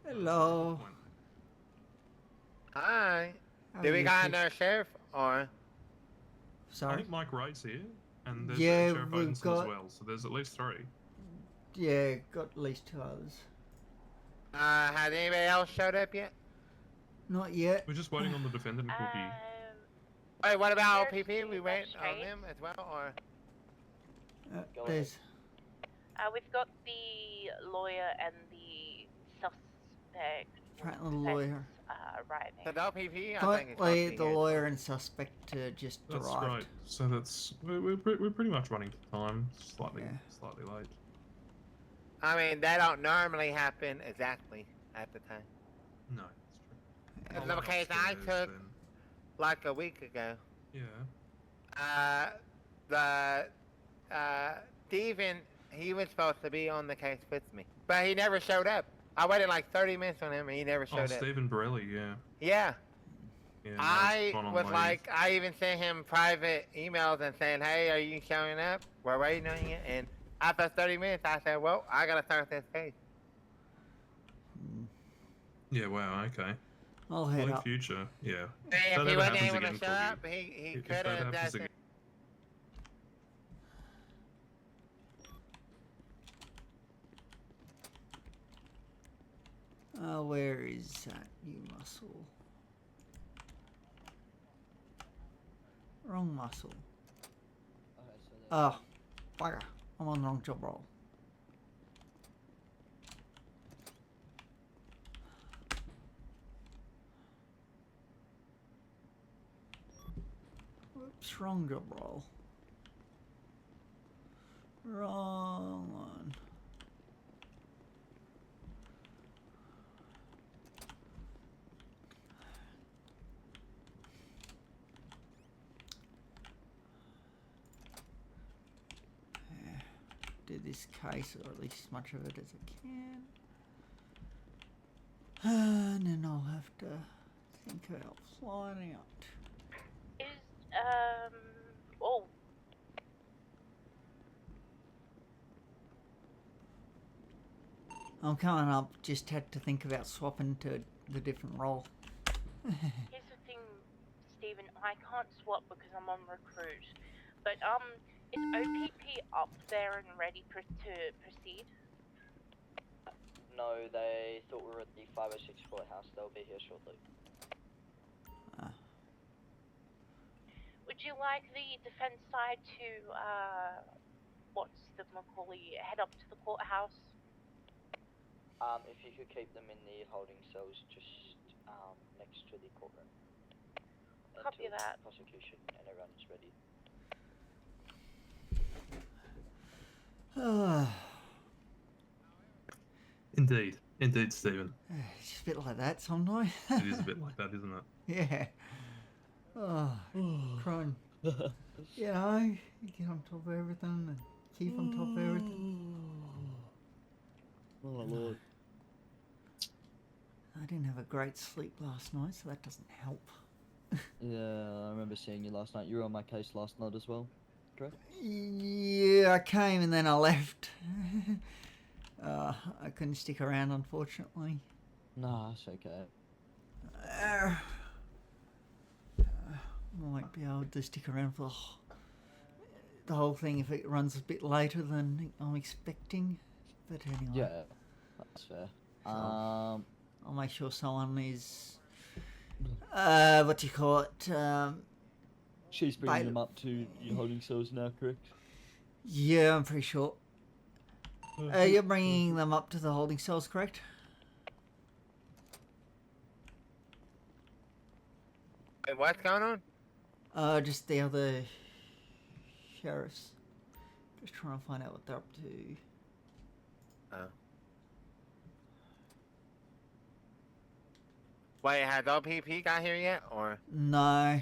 Hello. Hi. How are Do we you, got kid? another sheriff or? I Sorry. think Mike Wright's here, and there's Yeah, Sheriff we've Odinson as got. well, so there's at least three. Yeah, got at least two others. Has anybody else showed up yet? Not yet. We're just waiting on the defendant cookie. Wait, what about There's OPP? two We wait on magistrates. them as well, or? Go There's. We've got the lawyer and the suspect. Apparently the lawyer. Arriving. So the OPP, I think it's Apparently supposed the to be lawyer and suspect just That's arrived. right. So we're pretty much running to time. Slightly late. I mean, that don't normally happen exactly at the time. No, that's true. In I'll the run case I upstairs took, then. like a week ago, Yeah. Steven, he was supposed to be on the case with me, but he never showed up. I waited like 30 minutes on him and he never showed up. Stephen Borelli, yeah. Yeah. Yeah. No, I he's gone on was leave. like, I even sent him private emails and saying, hey, are you showing up? We're waiting on you. And after 30 minutes, I said, well, I gotta start this case. Yeah. Wow. Okay. I'll Well, head in up. future, yeah. If That he ever wasn't happens able to again, show Cookie. up, he If could that have happens just. again. Where is that new muscle? Wrong muscle. Okay, so Oh, bugger. I'm on the wrong job role. Whoops, wrong job role. Wrong one. Do this case, or at least as much of it as I can. And then I'll have to think about flying out. Is oh, I'm coming up, just had to think about swapping to the different role. here's the thing, Stephen. I can't swap because I'm on recruit. But is OPP up there and ready to proceed? no, they thought we were at the 506 courthouse. They'll be here shortly. Would you like the defense side to head up to the courthouse? If you could keep them in the holding cells just next to the courtroom. Copy until that. Prosecution and everyone is ready. Indeed, Stephen. It's a bit like that sometimes. It is a bit like that, isn't it? Yeah. Oh, crying. You know, you get on top of everything and keep on top of everything. Oh Lord. I didn't have a great sleep last night, so that doesn't help. Yeah, I remember seeing you last night. You were on my case last night as well, correct? Yeah, I came and then I left. I couldn't stick around, unfortunately. Nah, it's okay. Might be able to stick around for the whole thing if it runs a bit later than I'm expecting. But anyway. Yeah, that's fair. I'll make sure someone is, what do you call it? She's bringing them up to your holding cells now, correct? Yeah, I'm pretty sure. You're bringing them up to the holding cells, correct? Wait, what's going on? Just the other sheriffs. Just trying to find out what they're up to. Oh. Wait, has OPP got here yet, or? No.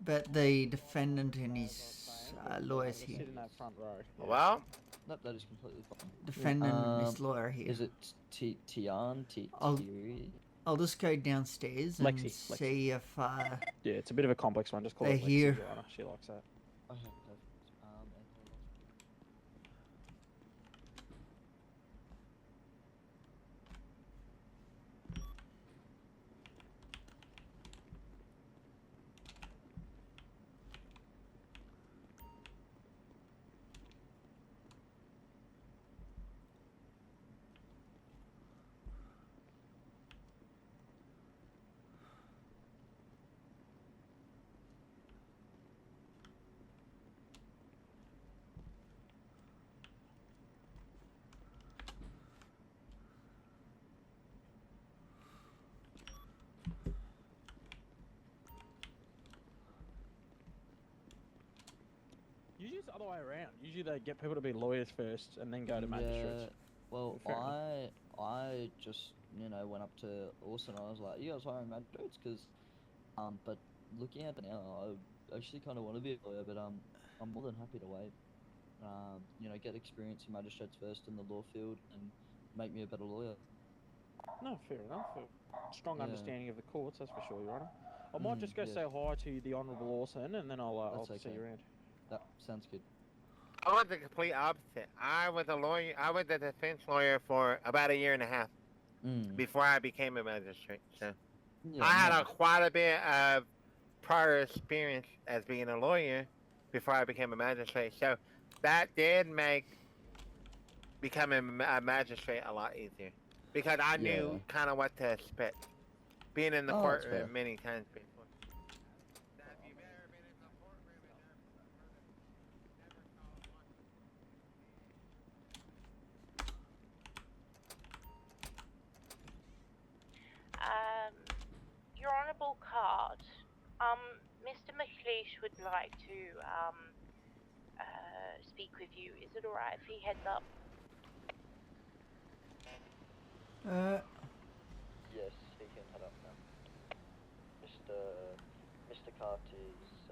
But the defendant and his lawyer's here. Sit in that front row. Well, Nope, that is completely fine. Defendant and his lawyer here. Is it Tian? I'll just go downstairs and Lexi. see if Yeah, it's a bit of a complex one. Just call They're it Lexi, here. Your Honor. She likes that. Okay, perfect. Usually it's the other way around. Usually they get people to be lawyers first and then go to magistrates. Well, Fair enough. I just went up to Orson. I was like, "You guys hiring magistrates?" Because but looking at it now, I actually kind of want to be a lawyer, but I'm more than happy to wait. Get experience in magistrates first in the law field and make me a better lawyer. No, fair enough. A strong Yeah. understanding of the courts, that's for sure, Your Honour. I might just go yes. say hi to the Honourable Orson, and then I'll That's see okay. you around. That sounds good. I was the complete opposite. I was a lawyer. I was a defense lawyer for about 1.5 years before I became a magistrate. So Yeah, I had nice. quite a bit of prior experience as being a lawyer before I became a magistrate. So that did make becoming a magistrate a lot easier because I knew Yeah. kind of what to expect. Being in the Oh, that's fair. courtroom many times before. Now, if you've ever been in the courtroom and never saw one. Your Honourable Card, Mr. McLeish would like to, speak with you. Is it alright if he heads up? Yes, he can head up now. Mr. Cart is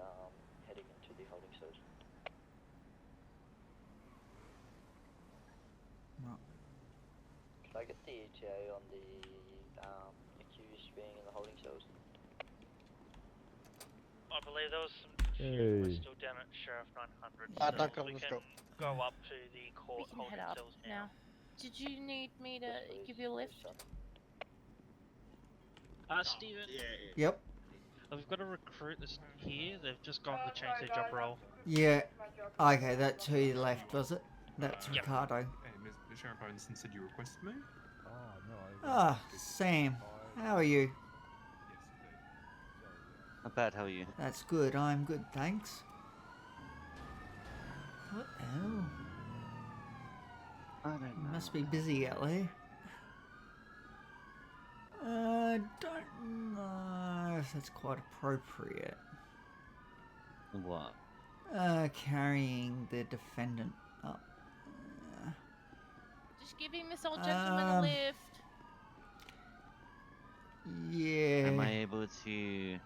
heading into the holding cells. Right. Can I get the ETA on the accused being in the holding cells? I believe there was some confusion. We're still down at Sheriff 900, so we can go up to the court We can holding head up cells now. Did you need me to Yes, please. give you a lift? Yes, Steven, Yep. we've got a recruit that's here. They've just gone to change their job role. Yeah. Okay, that's who you left, was it? That's Yep. Ricardo. Hey, Mr. Sheriff Owenson said you requested me? Ah, Sam. How are you? Yes, indeed. Not bad, how are you? That's good. I'm good, thanks. What the hell? I don't You know. must be busy out there. Don't know if that's quite appropriate. What? Carrying the defendant up. Just giving this old gentleman a lift. Yeah. Am I able to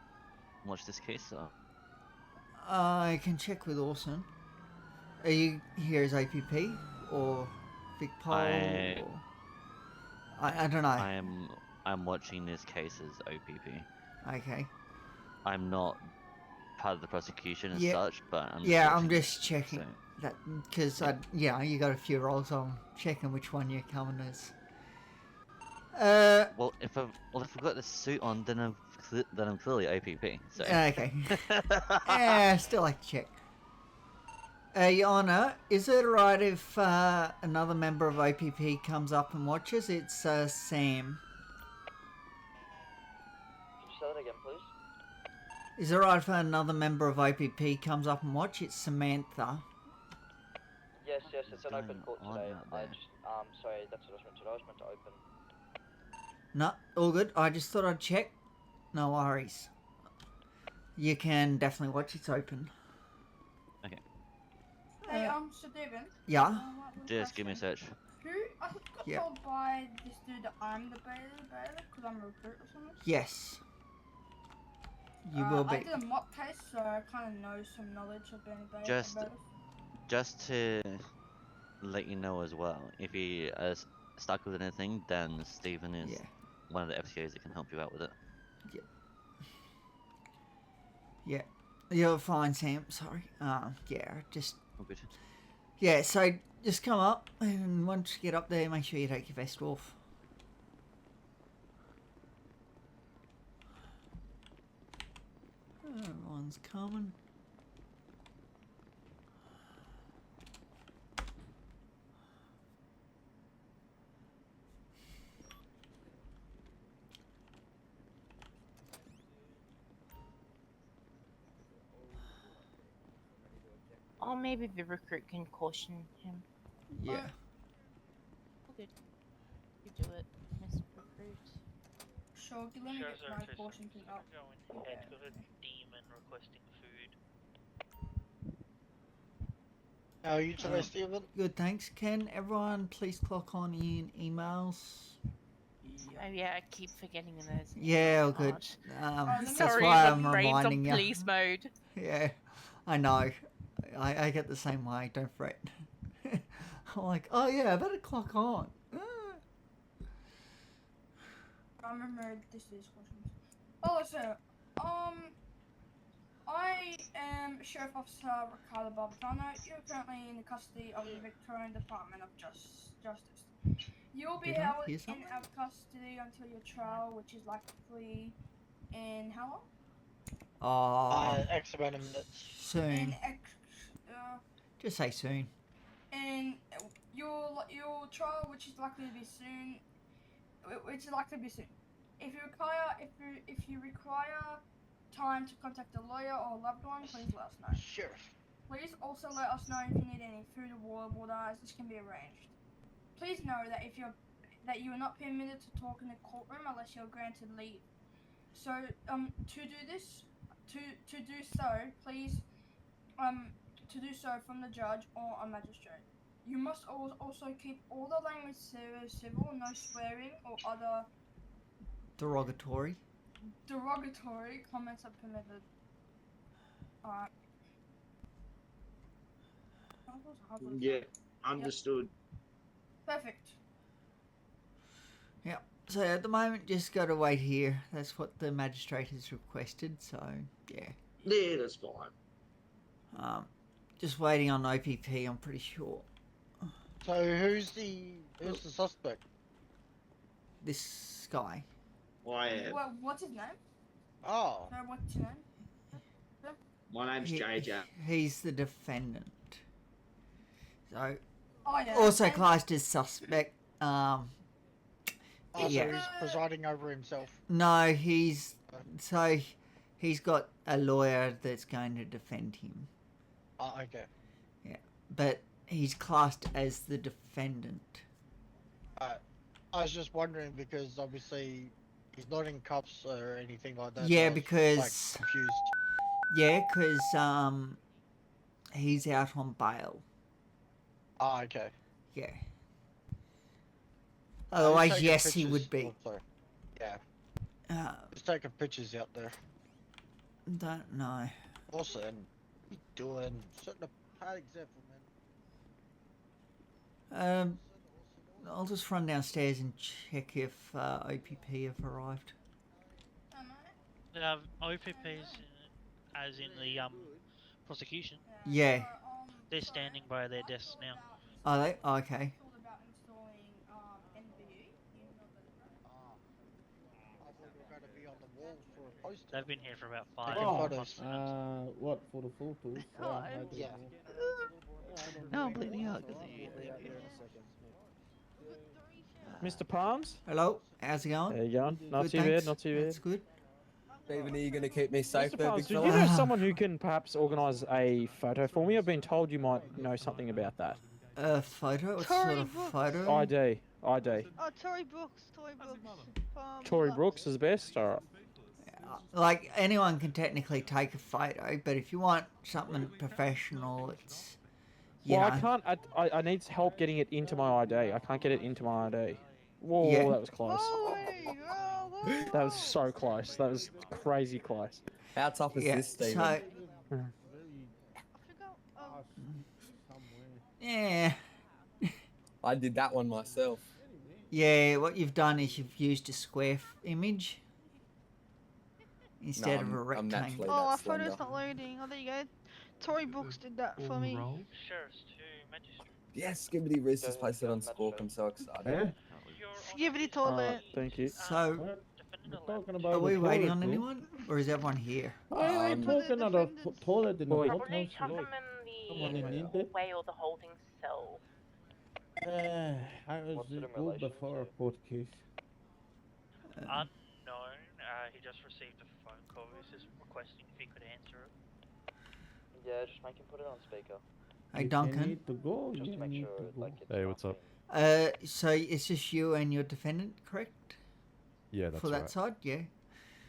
watch this case or? I can check with Orson. Are you here as APP or Vic Pol? I don't know. I'm watching this case as OPP. Okay. I'm not part of the prosecution as Yeah. such, but I'm I'm watching just it, checking so- that because you got a few roles. So I'm checking which one you're coming as. Well, if I've got the suit on, then I'm clearly OPP. So. Okay. Still like to check. Your Honour, is it alright if another member of OPP comes up and watches? It's Sam. Could you say that again, please? Is it alright if another member of OPP comes up and watch? It's Samantha. Yes, it's What's an open going court on today. out I there? just sorry, that's what I was meant to do. I was meant to open. No, all good. I just thought I'd check. No worries. You can definitely watch. It's open. Okay. Hey, Sir David. Yeah? one Just give me a question. search. Who? I got Yeah. told by this dude that I'm the bailiff because I'm a recruit or something. Yes. You will I be. did a mock case, so I kind of know some knowledge of being a bailiff. Just- Just to let you know as well, if you are stuck with anything, then Stephen is Yeah. one of the FCAs that can help you out with it. Yeah. You're fine, Sam. Sorry. Just... All good. Yeah, so just come up and once you get up there, make sure you take your vest off. Everyone's coming. Or maybe the recruit can caution him. Yeah. All good. You do it, Miss Recruit. Sure, let me Sheriff's get my Office, portion I'm thing gonna up. go in head with a demon requesting food. How are you today, Stephen? Good, thanks. Can everyone please clock on in emails? Oh yeah, I keep forgetting those. Yeah, all good. That's Sorry, why the I'm brain's on reminding you. police mode. Yeah, I know. I get the same way. Don't fret. I'm like, oh yeah, I better clock on. I remember these questions. Also, I am Sheriff Officer Ricardo Barbatano. You're currently in the custody of the Victorian Department of Justice. You'll be Did I held hear in something? our custody until your trial, which is likely in how long? X amount of minutes. Soon. Just say soon. And your trial, which is likely to be soon, If you require time to contact a lawyer or a loved one, please let us know. Sheriff. Please also let us know if you need any food or water, as this can be arranged. Please know that you are not permitted to talk in the courtroom unless you're granted leave. So to do so from the judge or a magistrate. You must also keep all the language civil, no swearing or other Derogatory. comments are permitted. Alright. Yeah, understood. Perfect. Yeah. So at the moment, just got to wait here. That's what the magistrate has requested. So yeah. Yeah, that's fine. Just waiting on OPP. I'm pretty sure. So who's the suspect? This guy. What's his name? Oh. No, what's your name? My name's JJ. He's the defendant. So Oh, yeah. also classed as suspect. So Yeah. he's presiding over himself. No, he's got a lawyer that's going to defend him. Oh, okay. Yeah, but he's classed as the defendant. I was just wondering because obviously he's not in cuffs or anything like that. Yeah, so I was, because like, confused. yeah, because he's out on bail. Oh, okay. Yeah. I was Otherwise, taking yes, he pictures would be. also. Yeah. Uh, Just taking pictures out there. don't know. Also, and what you doing? Setting a bad example, man. I'll just run downstairs and check if OPP have arrived. OPP's as in the prosecution. Yeah. They're standing by their desks now. Are they? Oh, okay. They've been here for about Oh, 5 months. what for the photos? Yeah. No, I'm bleeding out. Mr. Palms? Hello. How's it going? There you go. Not Good, too thanks. bad. Not too bad. That's good. Stephen, are you going to keep me safe Mr. there, Palms, big do fella? you know someone who can perhaps organise a photo for me? I've been told you might know something about that. A photo? What sort of photo? ID. Oh, Tory Brooks. Tory Brooks is best. All right. Like, anyone can technically take a photo, but if you want something professional, it's, you Well, know. I can't. I need help getting it into my ID. I can't get it into my ID. Whoa, Yeah. that was close. That was so close. That was crazy close. How tough is Yeah, this, Stephen? so... Yeah. I did that one myself. Yeah, what you've done is you've used a square image instead of a I'm naturally rectangle. Oh, that our slender. photo's not loading. Oh, there you go. Tory Brooks did that for me. Sheriff's to magistrate. Yes, Skibbity Riz has posted on Squawk. I'm so excited. Skibbity toilet. Thank you. So, Talking about are we the waiting toilet, on bro. anyone? Or is everyone here? Why are we talking about the toilet in the Probably courthouse? chuck Like, them someone in in the need it? way or the holding cell. I was good before a court case. Unknown. He just received a phone call. He's just requesting if he could answer it. Yeah, just make him put it on speaker. Hey, You Duncan. need to go. Just You to make need sure, to go. like, it's Hey, not what's up? So it's just you and your defendant, correct? Yeah, that's For that right. side, yeah.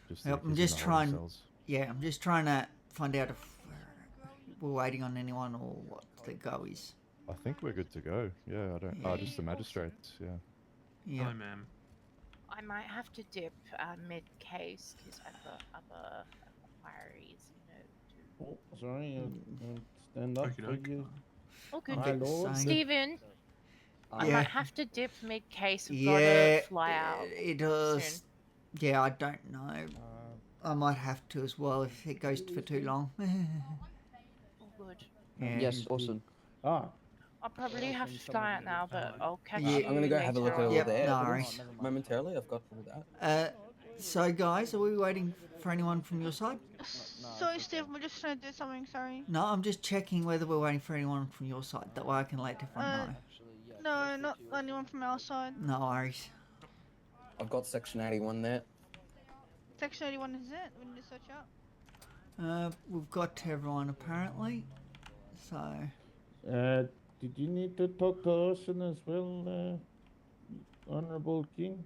Just Yep, the I'm kids in just the holding trying. cells. Yeah, I'm just trying to find out if we're waiting on anyone or what the go is. I think we're good to go. Yeah, I don't. Yeah. Just the magistrates. Yeah. Yeah. Hello, ma'am. I might have to dip mid-case because I've got other inquiries, to... Oh, sorry, stand up Okey for doke. you. Oh, good. My lord. Stephen, I Yeah. might have to dip mid-case. We've Yeah, got to fly out it does. soon. Yeah, I don't know. I might have to as well if it goes for too long. Oh, good. Yeah. Yes, awesome. Ah, I'll probably have to fly out now, but I'll catch Yeah. you I'm gonna go have a look later over on. Yep, there no worries. momentarily. I've got all that. So guys, are we waiting for anyone from your side? Sorry, Steve, we're just trying to do something, sorry. No, I'm just checking whether we're waiting for anyone from your side. That way I can let everyone know. No, not anyone from our side. No worries. I've got Section 81 there. Section 81 is it? We need to search out. We've got everyone apparently. So, did you need to talk to Ocean as well, Honorable King?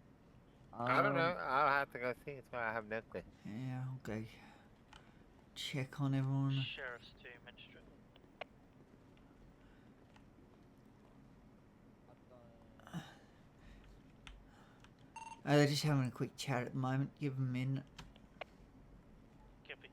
I don't know. I'll have to go see. It's why I have no clue. yeah, I'll go check on everyone. Sheriff's to magistrate. They're just having a quick chat at the moment. Give them a minute. Copy.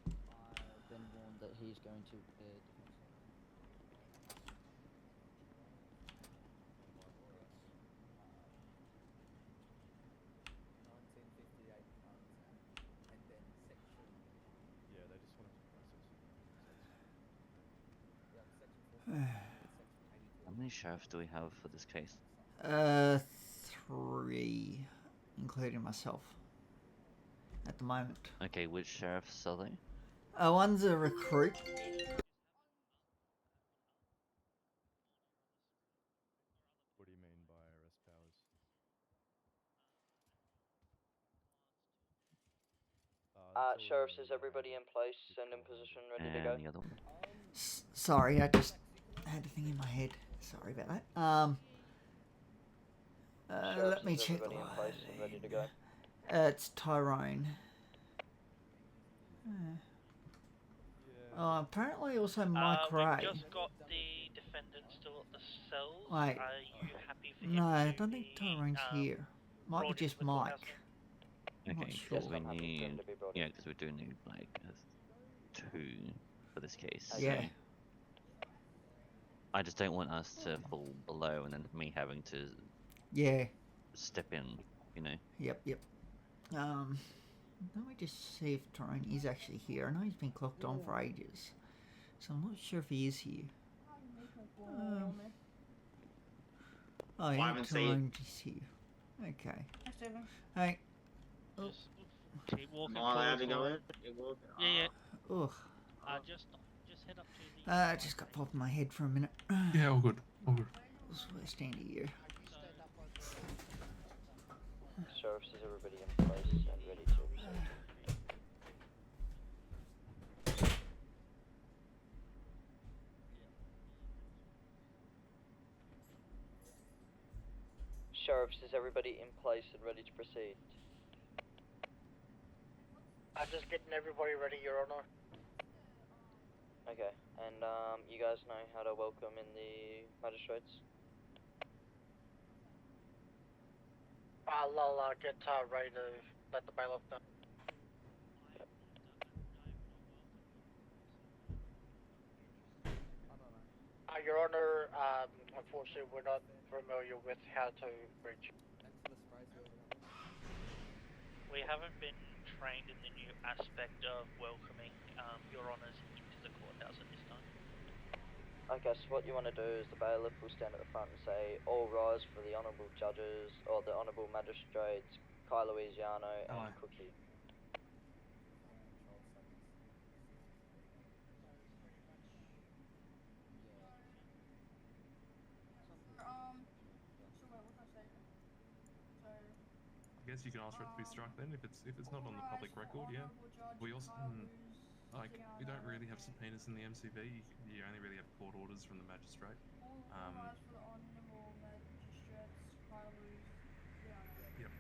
I've been warned that he's going to Yeah, they just wanted to process. How many sheriffs do we have for this case? 3, including myself. At the moment. Okay, which sheriffs are they? One's a recruit. What do you mean by arrest powers? Sheriffs, is everybody in place and in position, ready to go? And the other one? Sorry, I just had a thing in my head. Sorry about that. Sheriffs, Let me is check. everybody in place and ready to go? It's Tyrone. Apparently also Mike Ray. We've just got the defendant still at the cells. Wait. Are you happy for him No, I to don't think be, Tyrone's here. Might be brought just into the courthouse? Mike. I'm not Okay, sure. because we need, yeah, because we do need like 2 for this case. Yeah. So I just don't want us to fall below and then me having to Yeah. step in, you know. Yep. Let me just see if Tyrone is actually here. I know he's been clocked on for ages, so I'm not sure if he is here. Oh yeah, haven't seen- Tyrone is here. Okay. Hey. Oh. Just keep walking Am I allowed to go forward. in? You walk? Yeah. Ugh. Just head up to the... Just got popped in my head for a minute. Yeah, all good. All good. So we're standing here. Sheriffs, is everybody in place and ready to proceed? Sheriffs, is everybody in place and ready to proceed? I'm just getting everybody ready, Your Honor. Okay, and you guys know how to welcome in the magistrates? I'll get Ray to let the bailiff know. Your Honor, unfortunately we're not familiar with how to reach. We haven't been trained in the new aspect of welcoming your honours into the courthouse at this time. Okay, so what you want to do is the bailiff will stand at the front and say, all rise for the honourable judges, or the honourable magistrates, Kai Louisiano and Cookie. So what can I say? So guess you can ask for it to be struck then if it's not on the public record. Yeah. We also like we don't really have subpoenas in the MCV. You only really have court orders from the magistrate. Yep.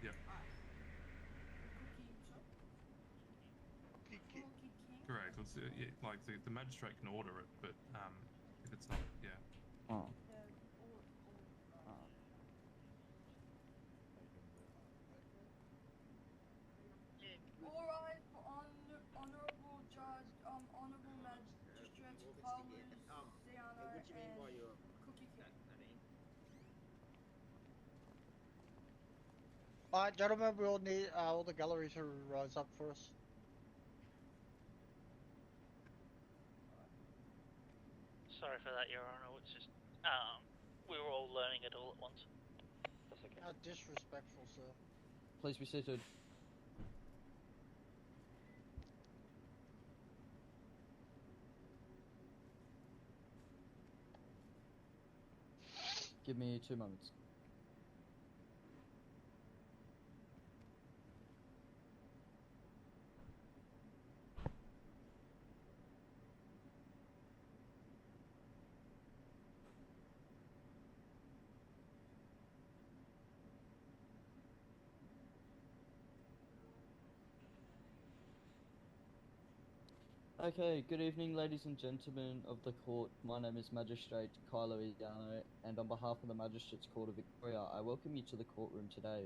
Yep. Correct. It's, yeah, like the magistrate can order it, but if it's not, yeah. Oh. Alright, honorable judge, honorable magistrate, Carlos, Ziano, and Cookie King. Alright, gentlemen, we all need all the gallery to rise up for us. Sorry for that, Your Honor. It's just we were all learning it all at once. That's okay. How disrespectful, sir. Please be seated. Give me 2 moments. Okay, good evening, ladies and gentlemen of the court. My name is Magistrate Kylo Iano, and on behalf of the Magistrates Court of Victoria, I welcome you to the courtroom today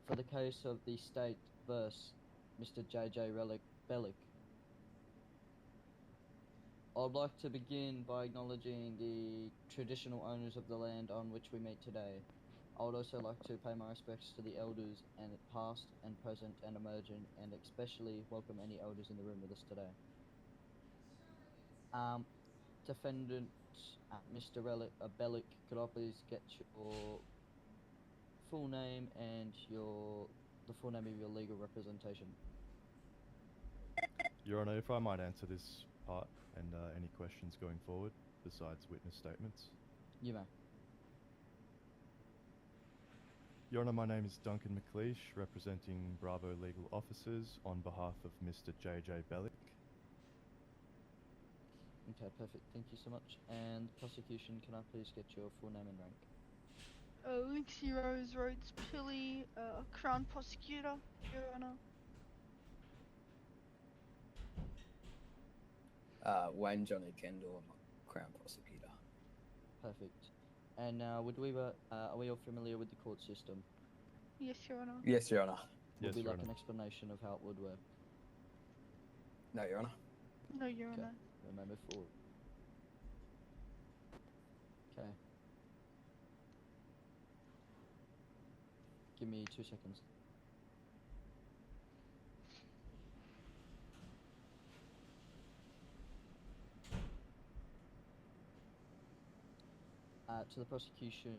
for the case of the state versus Mr. JJ Bellick. I'd like to begin by acknowledging the traditional owners of the land on which we meet today. I would also like to pay my respects to the elders, and past and present and emerging, and especially welcome any elders in the room with us today. Defendant Mr. Bellick, could I please get your full name and the full name of your legal representation? Your Honor, if I might answer this part and any questions going forward besides witness statements. You may. Your Honor, my name is Duncan McLeish, representing Bravo Legal Officers on behalf of Mr. JJ Bellick. Okay, perfect. Thank you so much. And prosecution, can I please get your full name and rank? Linksy Rose Rhodes Pilly, Crown Prosecutor, Your Honor. Wayne Johnny Kendall, I'm a Crown Prosecutor. Perfect. And now, are we all familiar with the court system? Yes, Your Honor. Yes, Your Honor. Would Yes, we Your like Honor. an explanation of how it would work? No, Your Honor. No, Your Okay. Honor. We may move forward. Okay. Give me 2 seconds. To the prosecution,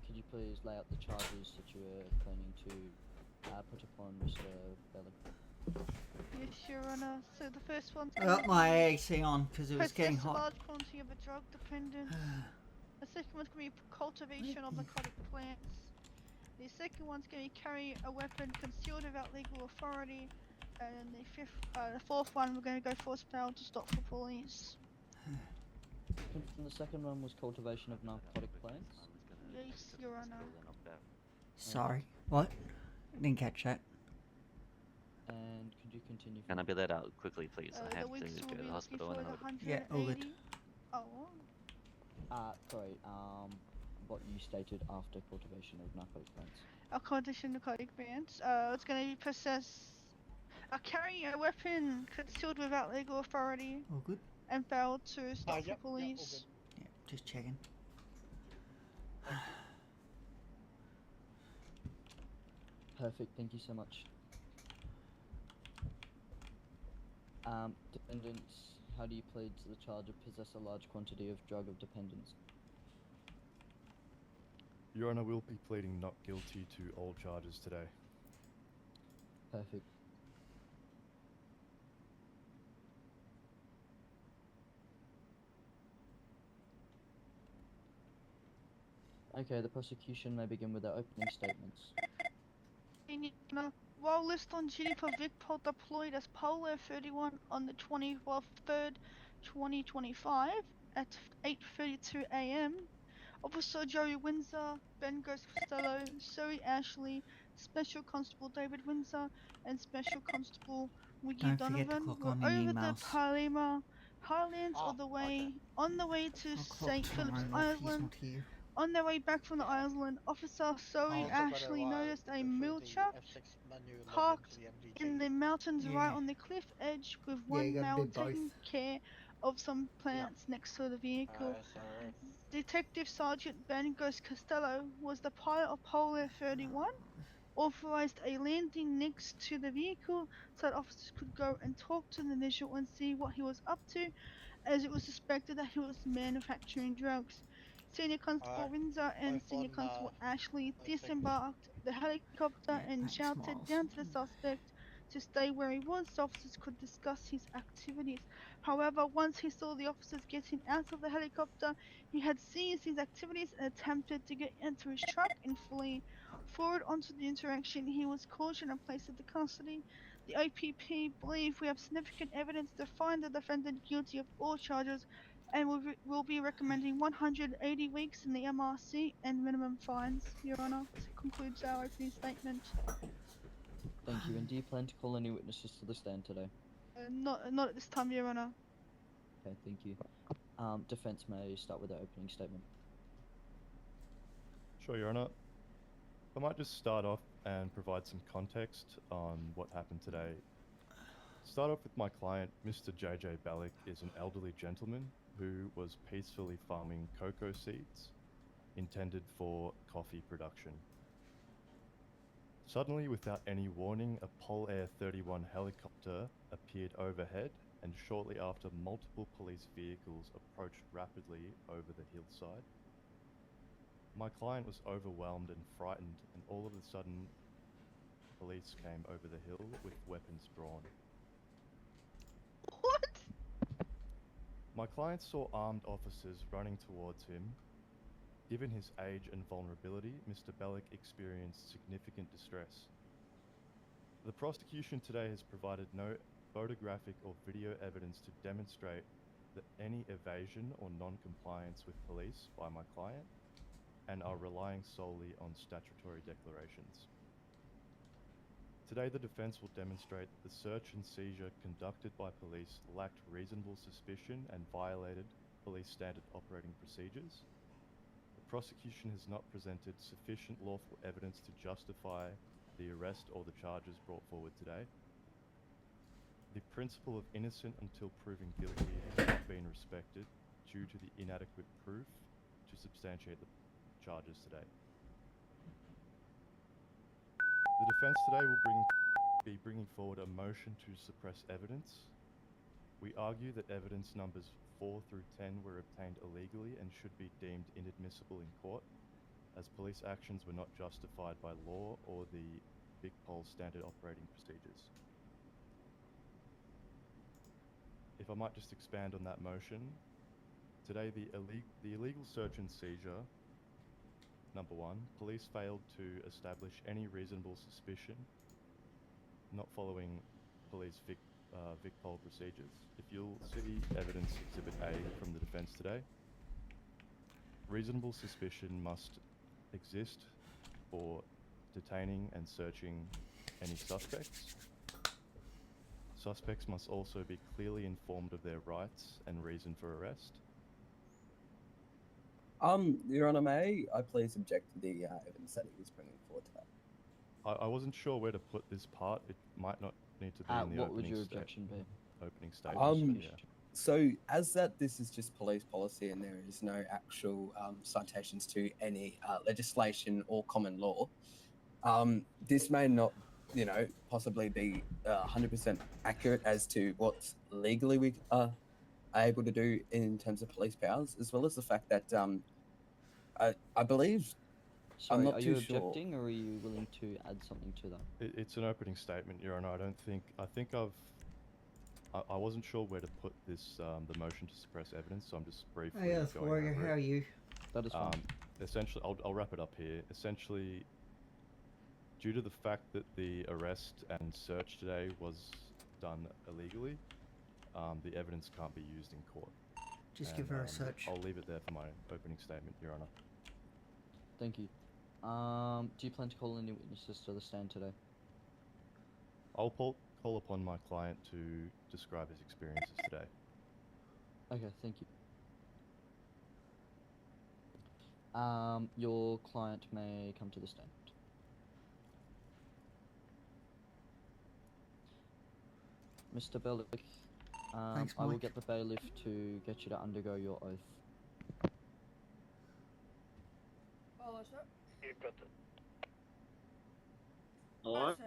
could you please lay out the charges that you were planning to put upon Mr. Bellick? Yes, Your Honor. So the first one's I got my AC on because it was getting possess a hot. large quantity of a drug dependent. The second one's going to be cultivation of narcotic plants. The second one's going to be carry a weapon concealed without legal authority. And the fourth one, we're going to go force bail to stop for police. And the second one was cultivation of narcotic plants? Yes, Your Honor. Sorry. What? Didn't catch that. And could you continue? Can I be let out quickly, please? I The have weeks to will go to be the looking hospital for in a the little bit. 180. Yeah, all good. Oh. Sorry, what you stated after cultivation of narcotic plants. Cultivation of narcotic plants. It's going to be possess. Carrying a weapon concealed without legal authority. All good? And failed to stop Yep, for police. Yeah, just checking. Perfect, thank you so much. Defendants, how do you plead to the charge of possess a large quantity of drug of dependence? Your Honor, we'll be pleading not guilty to all charges today. Perfect. Okay, the prosecution may begin with their opening statements. While list on duty for VicPol deployed as Polo 31 on the 12th of 3rd, 2025 at 8:32 a.m., Officer Joey Windsor, Ben Ghost Costello, Zoe Ashley, Special Constable David Windsor, and Special Constable Wiggy Don't forget to Donovan click were on in over the emails. Palima Highlands on the way to I'll clock St. Philip's tomorrow if he's Island. not here. On their way back from the island, Officer Zoe Ashley noticed a mule chap parked in the mountains right Yeah. on the cliff edge with Yeah, you one gotta male do both. taking care of some plants next to the vehicle. Detective Sergeant Ben Ghost Costello was the pilot of Polo 31, authorized a landing next to the vehicle so that officers could go and talk to the initial and see what he was up to, as it was suspected that he was manufacturing drugs. Senior Constable Windsor and Senior Constable Ashley disembarked the helicopter and shouted down to the suspect to stay where he was so officers could discuss his activities. However, once he saw the officers getting out of the helicopter, he had seized his activities and attempted to get into his truck and flee. Forward onto the interaction, he was cautioned and placed into custody. The OPP believe we have significant evidence to find the defendant guilty of all charges and will be recommending 180 weeks in the MRC and minimum fines, Your Honour. This concludes our opening statement. Thank you, and do you plan to call any witnesses to the stand today? Not at this time, Your Honour. Okay, thank you. Defense may start with their opening statement. Sure, Your Honour. I might just start off and provide some context on what happened today. Start off with my client, Mr. JJ Balick is an elderly gentleman who was peacefully farming cocoa seeds intended for coffee production. Suddenly, without any warning, a Pol Air 31 helicopter appeared overhead, and shortly after, multiple police vehicles approached rapidly over the hillside. My client was overwhelmed and frightened, and all of a sudden, police came over the hill with weapons drawn. What? My client saw armed officers running towards him. Given his age and vulnerability, Mr. Balick experienced significant distress. The prosecution today has provided no photographic or video evidence to demonstrate that any evasion or non-compliance with police by my client, and are relying solely on statutory declarations. Today, the defense will demonstrate the search and seizure conducted by police lacked reasonable suspicion and violated police standard operating procedures. The prosecution has not presented sufficient lawful evidence to justify the arrest or the charges brought forward today. The principle of innocent until proven guilty has not been respected due to the inadequate proof to substantiate the charges today. The defense today will be bringing forward a motion to suppress evidence. We argue that evidence numbers 4 through 10 were obtained illegally and should be deemed inadmissible in court, as police actions were not justified by law or the VicPol standard operating procedures. If I might just expand on that motion, today the illegal search and seizure. Number 1, police failed to establish any reasonable suspicion, not following police VicPol procedures. If you'll see evidence Exhibit A from the defense today, reasonable suspicion must exist for detaining and searching any suspects. Suspects must also be clearly informed of their rights and reason for arrest. Your Honour, may I please object to the evidence that he is bringing forward today? I wasn't sure where to put this part. It might not need to be in the what would opening your objection be? Opening statement. Yeah. So, as that this is just police policy and there is no actual citations to any legislation or common law, this may not, possibly be 100% accurate as to what legally we are able to do in terms of police powers, as well as the fact that I believe. Sorry, I'm not are too you sure. objecting, or are you willing to add something to that? It's an opening statement, Your Honour. I wasn't sure where to put this, the motion to suppress evidence, so I'm just briefly Hey, Earth going Warrior, over how are it. you? That is fine. essentially, I'll wrap it up here. Essentially, due to the fact that the arrest and search today was done illegally, the evidence can't be used in court. Just give her a search. I'll leave it there for my opening statement, Your Honor. Thank you. Do you plan to call any witnesses to the stand today? I'll call upon my client to describe his experiences today. Okay, thank you. Your client may come to the stand. Mr. Bellick, Thanks, I will Mike. get the bailiff to get you to undergo your oath. Hello, sir. You've got the. Hello? Sir,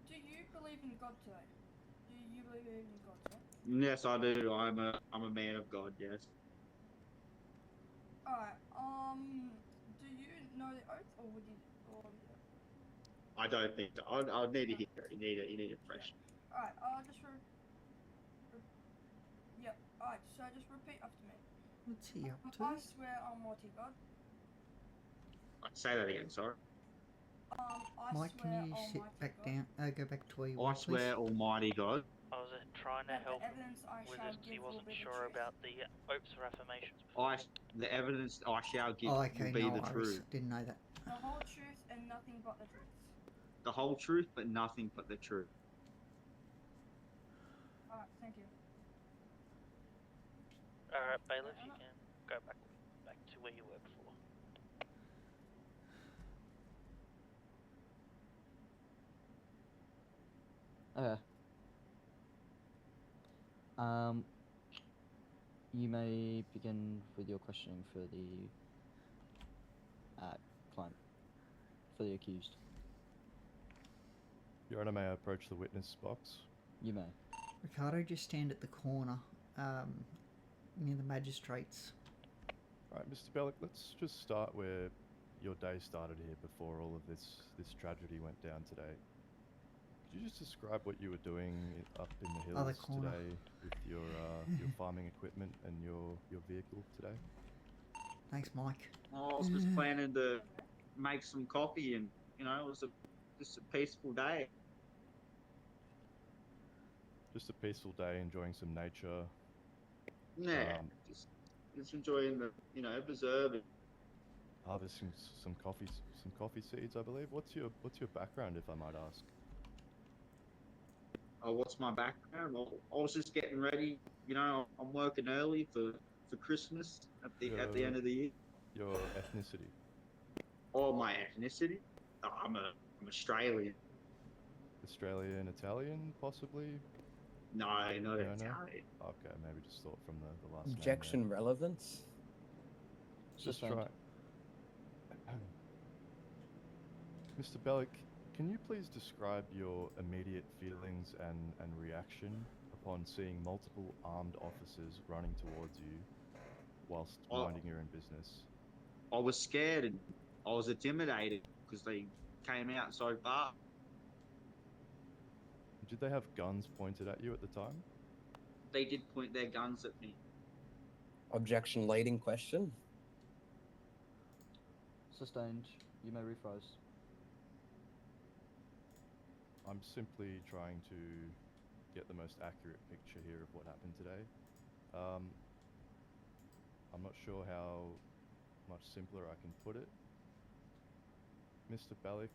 do you believe in God today? Do you believe in God, sir? Yes, I do. I'm a man of God. Yes. Alright, do you know the oath, or would you, I don't think so. I'd need to hear it. You need a fresh. Alright, yep, alright, so just repeat after me. What's he up to? I swear on Almighty God. Say that again. Sorry. I Mike, swear can you sit Almighty back God, down? Go back to where you I were, swear, please. Almighty God. I was trying to that help the evidence I with shall it 'cause he give will wasn't be the sure truth. about the oaths or affirmations. The evidence I shall give Oh, okay, will be no the worries. truth. Didn't know that. The whole truth and nothing but the truth. The whole truth, but nothing but the truth. Alright, thank you. Alright, bailiff, you can go back to where you were before. Okay. You may begin with your questioning for the client, for the accused. Your Honor, may I approach the witness box? You may. Ricardo, just stand at the corner, near the magistrates. Alright, Mr. Bellick, let's just start where your day started here before all of this tragedy went down today. Could you just describe what you were doing up in the Other hills corner. today with your farming equipment and your vehicle today? Thanks, Mike. I was just planning to make some coffee, and it was just a peaceful day. Just a peaceful day, enjoying some nature. Yeah, just enjoying the preserve and Harvesting some coffee seeds, I believe. What's your background, if I might ask? Oh, what's my background? Well, I was just getting ready. I'm working early for Christmas at the end of the year. Your ethnicity? Oh, my ethnicity? Oh, I'm Australian. Australian, Italian, possibly? No, not Italian. Okay, maybe just thought from the last name Objection relevance? there. Just try. Mr. Bellick, can you please describe your immediate feelings and reaction upon seeing multiple armed officers running towards you whilst minding your own business? I was scared and I was intimidated because they came out so fast. Did they have guns pointed at you at the time? They did point their guns at me. Objection leading question? Sustained. You may rephrase. I'm simply trying to get the most accurate picture here of what happened today. I'm not sure how much simpler I can put it. Mr. Bellick,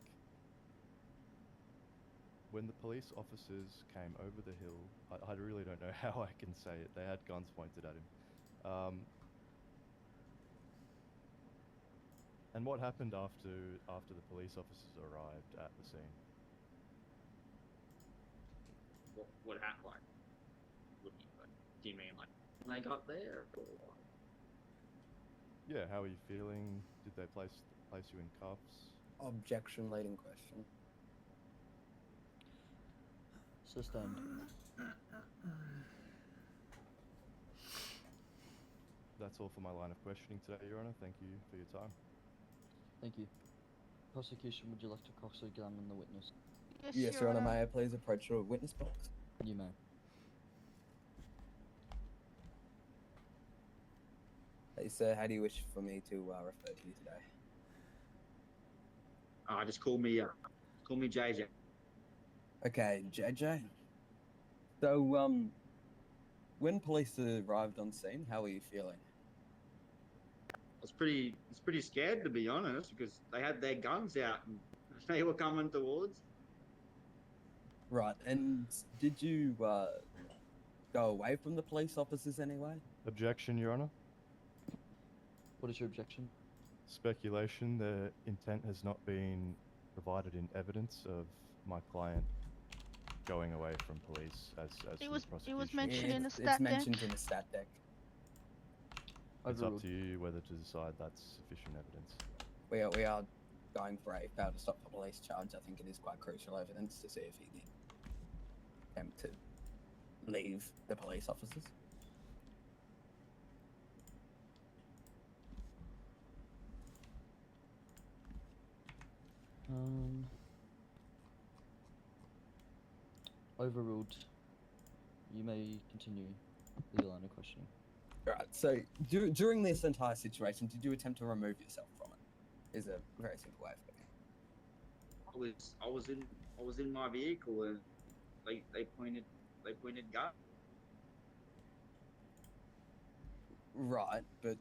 when the police officers came over the hill, I really don't know how I can say it. They had guns pointed at him. And what happened after the police officers arrived at the scene? What happened? Like, do you mean like when they got there? Or Yeah, how are you feeling? Did they place you in cuffs? Objection leading question. Sustained. That's all for my line of questioning today, Your Honor. Thank you for your time. Thank you. Prosecution, would you like to cross-examine the witness? Yes, Your Honor. May I please approach your witness box? You may. Hey, sir, how do you wish for me to refer to you today? Just call me JJ. Okay, JJ. So, when police arrived on scene, how were you feeling? I was pretty scared, to be honest, because they had their guns out and they were coming towards. Right, and did you go away from the police officers anyway? Objection, Your Honor. What is your objection? Speculation. The intent has not been provided in evidence of my client going away from police as It the was prosecution. mentioned in the stat It's deck. mentioned in the stat deck. It's up Overruled. to you whether to decide that's sufficient evidence. We are going for a fail to stop the police charge. I think it is quite crucial evidence to see if he did attempt to leave the police officers. Overruled. You may continue with your line of questioning. Right. So during this entire situation, did you attempt to remove yourself from it? Is a very simple way of putting it. I was in my vehicle and they pointed gun. Right, but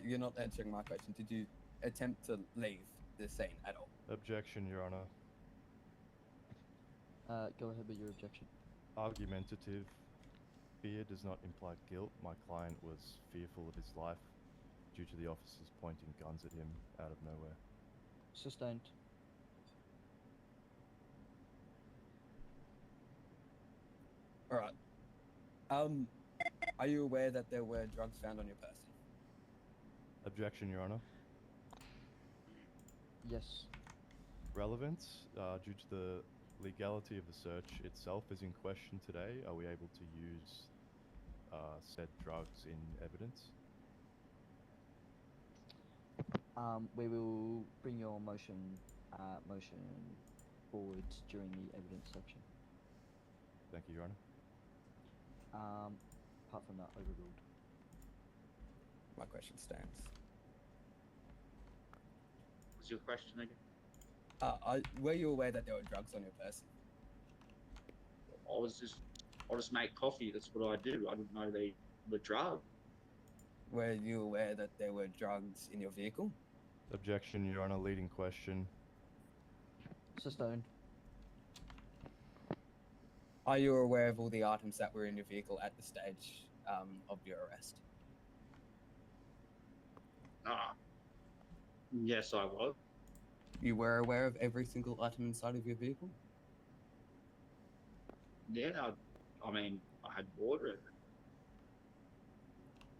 you're not answering my question. Did you attempt to leave the scene at all? Objection, Your Honor. Go ahead with your objection. Argumentative. Fear does not imply guilt. My client was fearful of his life due to the officers pointing guns at him out of nowhere. Sustained. Alright. Are you aware that there were drugs found on your person? Objection, Your Honor. Yes. Relevance, due to the legality of the search itself is in question today. Are we able to use said drugs in evidence? We will bring your motion forward during the evidence section. Thank you, Your Honor. Apart from that, overruled. My question stands. What's your question again? Were you aware that there were drugs on your person? I just make coffee. That's what I do. I didn't know they were drugs. Were you aware that there were drugs in your vehicle? Objection, Your Honor. Leading question. Sustained. Are you aware of all the items that were in your vehicle at the stage of your arrest? Yes, I was. You were aware of every single item inside of your vehicle? Yeah, I mean, I had water in it.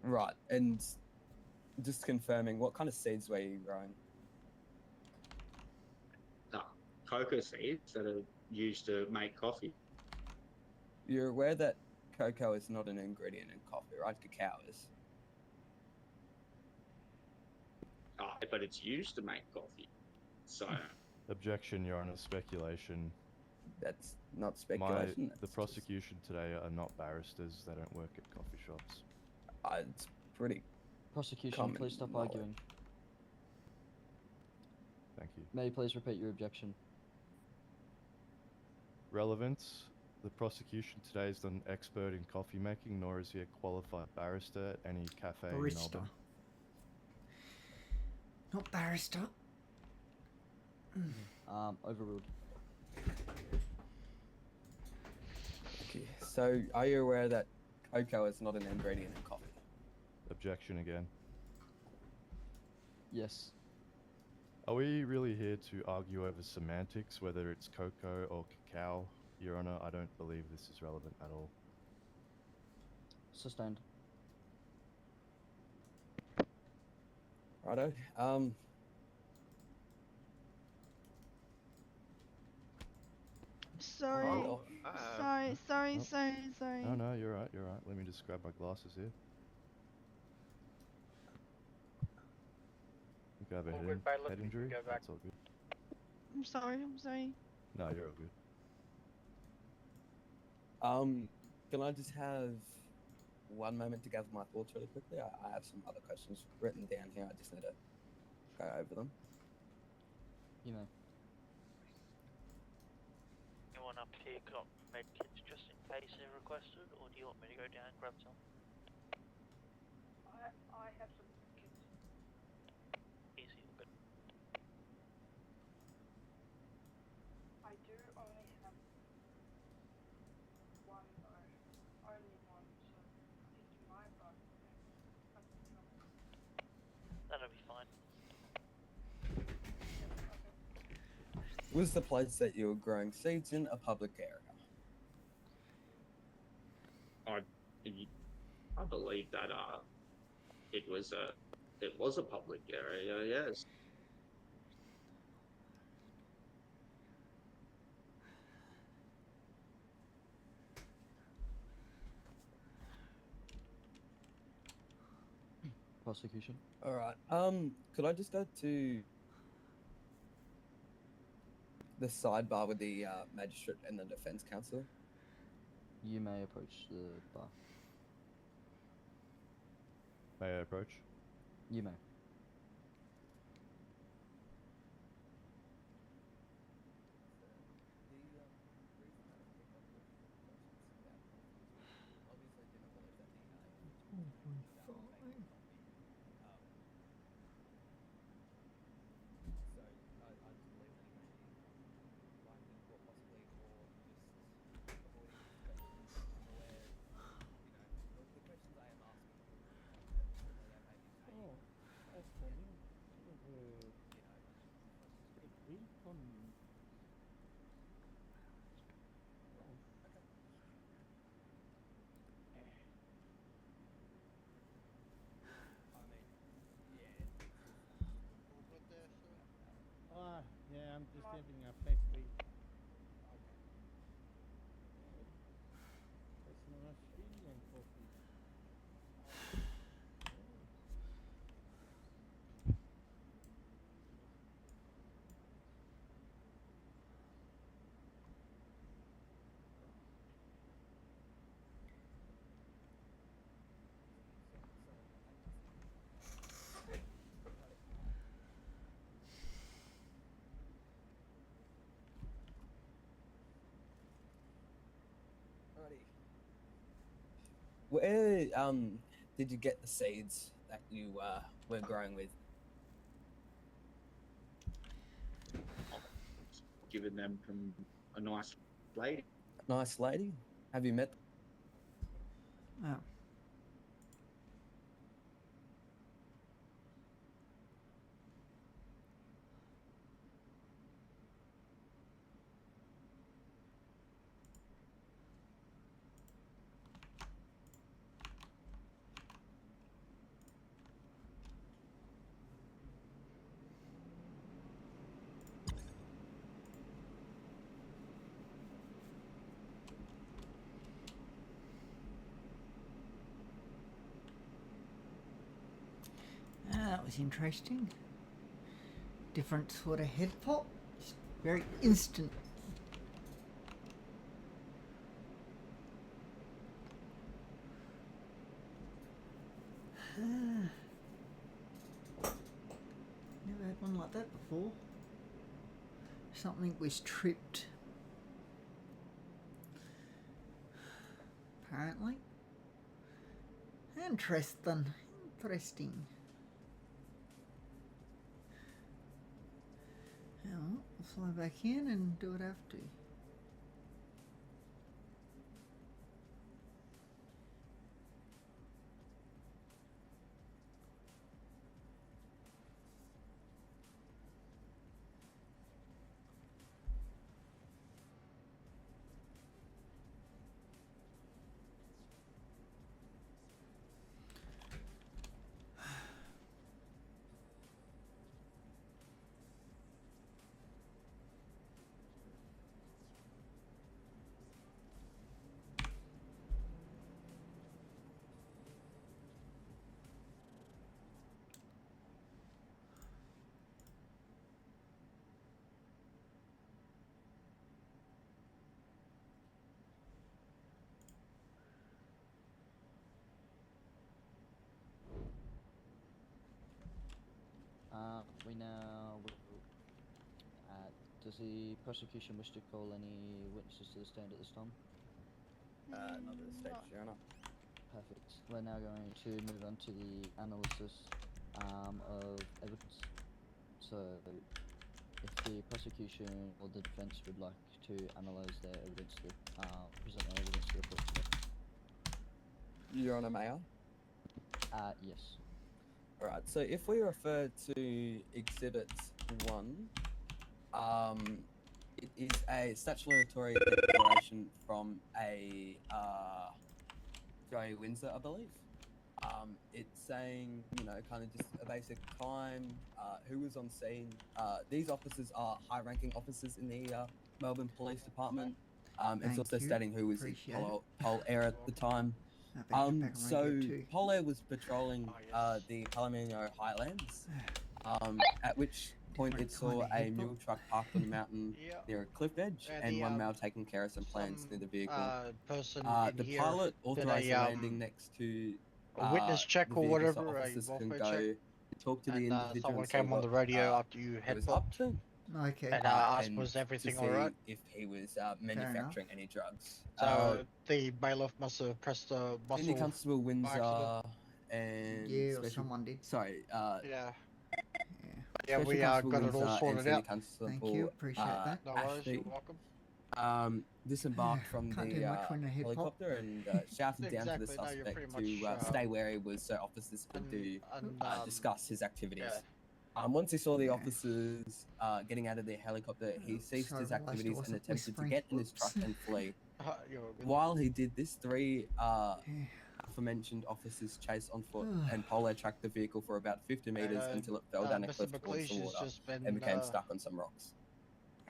Right, and just confirming, what kind of seeds were you growing? Cocoa seeds that are used to make coffee. You're aware that cocoa is not an ingredient in coffee, right? Cacao is. But it's used to make coffee. So. Objection, Your Honor. Speculation. That's not speculation. The prosecution today are not barristers. They don't work at coffee shops. It's pretty. Prosecution, please stop arguing. Thank you. May you please repeat your objection? Relevance. The prosecution today is not an expert in coffee making, nor is he a qualified barrister at any cafe in Barista. Melbourne. Not barrister. Overruled. Okay, so are you aware that cocoa is not an ingredient in coffee? Objection again. Yes. Are we really here to argue over semantics, whether it's cocoa or cacao? Your Honor, I don't believe this is relevant at all. Sustained. Righto. Sorry. Oh, Sorry. No, you're right, you're right. Let me just grab my glasses here. You can have a head injury. That's all good. I'm sorry. No, you're all good. Can I just have one moment to gather my thoughts really quickly. I have some other questions written down here. I just need to go over them. You know. Anyone up here got medkits just in case they're requested, or do you want me to go down and grab some? I have some kids. Easy, all good. I do only have one though. Only one, so I think you might, but That'll be fine. Was the place that you were growing seeds in a public area? I believe that it was a public area, yes. Prosecution. All right. Could I just go to the sidebar with the magistrate and the defense counsel? You may approach the bar. May I approach? You may. Yeah, I'm just having a pastry. It's an Australian coffee. Where did you get the seeds that you were growing with? Given them from a nice lady. Nice lady. Have you met? Oh. That was interesting. Different sort of head pop. Just very instant. Never had one like that before. Something was tripped. Apparently. Interesting. Interesting. Now, we'll fly back in and do what I have to. We now will. Does the prosecution wish to call any witnesses to the stand at this time? Not at this stage, Your Honour. Perfect. We're now going to move on to the analysis of evidence. So, if the prosecution or the defence would like to analyse their evidence, present their evidence to the court today. Your Honour, may I? Yes. Alright, so if we refer to Exhibit 1, it is a statutory declaration from a Joey Windsor, I believe. It's saying, you know, kind of just a basic time, who was on scene. These officers are high-ranking officers in the Melbourne Police Department. It's Thank also you. stating who was Appreciate Pol Air at the time. So Pol Air was patrolling the Palomino Highlands, at which point it saw a mule truck parked on the mountain near a cliff edge, and one male taking care of some plants near the vehicle. Person The in pilot here did authorized a, the landing next to a witness check the or vehicle so whatever, a officers can welfare go check. talk to the And, individual someone and see came on the what, radio after you it head was up to. Okay. And asked, and was everything to see alright? if he was manufacturing any drugs. So the bailiff must have pressed the Senior muscle. Constable by accident. Windsor and Yeah, or Special... someone did. Sorry, Yeah, Special we Constable got it all Windsor and sorted Senior out. Constable, Thank you, appreciate that. No worries, Ashley, you're welcome. disembarked from Can't the do much when I hit pop. helicopter and shouted down to the Exactly, no, you're suspect pretty to much, stay where he was so officers could discuss his activities. yeah. Once he saw the officers getting out of their helicopter, he ceased Sorry, his my last activities and wasn't attempted to whispering. get in his truck and flee. You're good. While he did this, three aforementioned officers chased on foot and Polo tracked the vehicle for about 50 meters until it fell down a Mr. cliff towards McLeish the has water just been, and became stuck on some rocks,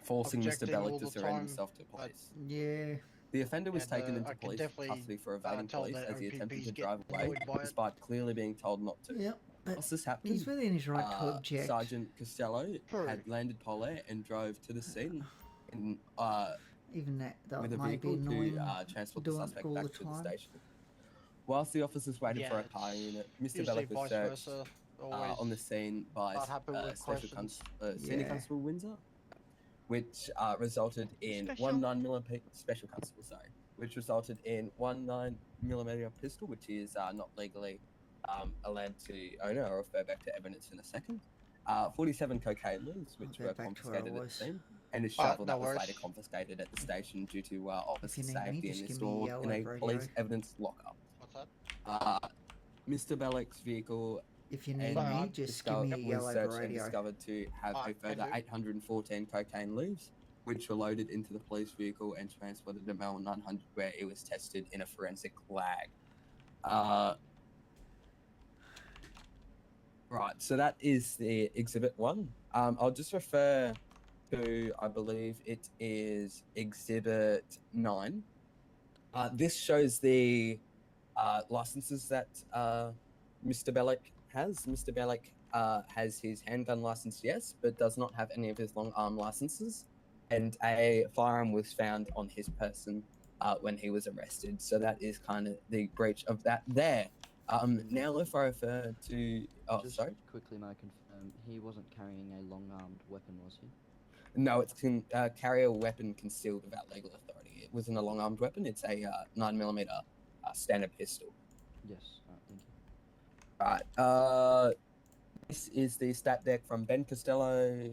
forcing Mr. objecting Bellick all to the surrender time, himself to police. Yeah. The offender was And, taken I into can police definitely, custody for evading tell police that as he attempted OPPs to get drive away, annoyed by it. despite clearly being told not to. Yep. Once this happened, He's within his right to object. Sergeant Costello True. had landed Pole and drove to the scene in, Even that with a might be vehicle annoying. to transport the doing it suspect all back the to the time. station. Whilst the officers waited for a Yeah, car it's unit, Mr. usually Bellick was vice searched versa, always on the scene by not happy with Special questions. Senior Yeah. Constable Windsor, which resulted in Special. one 9mm Special Constable, sorry, which resulted in one 9mm pistol, which is not legally allowed to own or refer back to evidence in a second. 47 cocaine leaves, which go were back to where I confiscated at the was. scene, and a shovel no that was worries. later confiscated at the station due to officer need me, safety just and give me installed yellow in a radio. police evidence lockup. What's that? Mr. Bellick's vehicle If you need and me, just give me a was yellow searched and radio. discovered to have a Alright, further thank you. 814 cocaine leaves, which were loaded into the police vehicle and transported to Melbourne 900, where it was tested in a forensic lag. Right, so that is the Exhibit 1. I'll just refer to, I believe it is Exhibit 9. This shows the licenses that Mr. Bellick has. Mr. Bellick has his handgun license, yes, but does not have any of his long arm licenses. And a firearm was found on his person when he was arrested. So that is kind of the breach of that there. Now, if I refer to... Oh, Just sorry? quickly, may I confirm, he wasn't carrying a long-armed weapon, was he? No, it's can carry a weapon concealed without legal authority. It wasn't a long-armed weapon. It's a 9mm standard pistol. Yes, thank you. Right. This is the stat deck from Ben Costello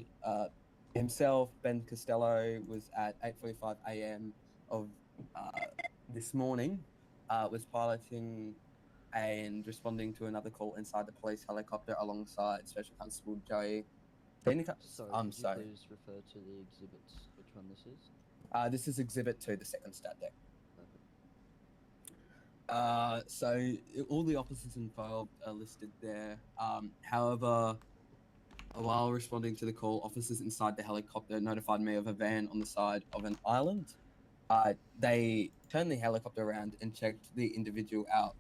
himself. Ben Costello was at 8:45 a.m. of this morning. Was piloting and responding to another call inside the police helicopter alongside Special Constable Joey. Sorry, I'm could you sorry. please refer to the exhibits, which one this is? This is Exhibit 2, the second stat deck. Perfect. So all the officers involved are listed there. However, while responding to the call, officers inside the helicopter notified me of a van on the side of an island. They turned the helicopter around and checked the individual out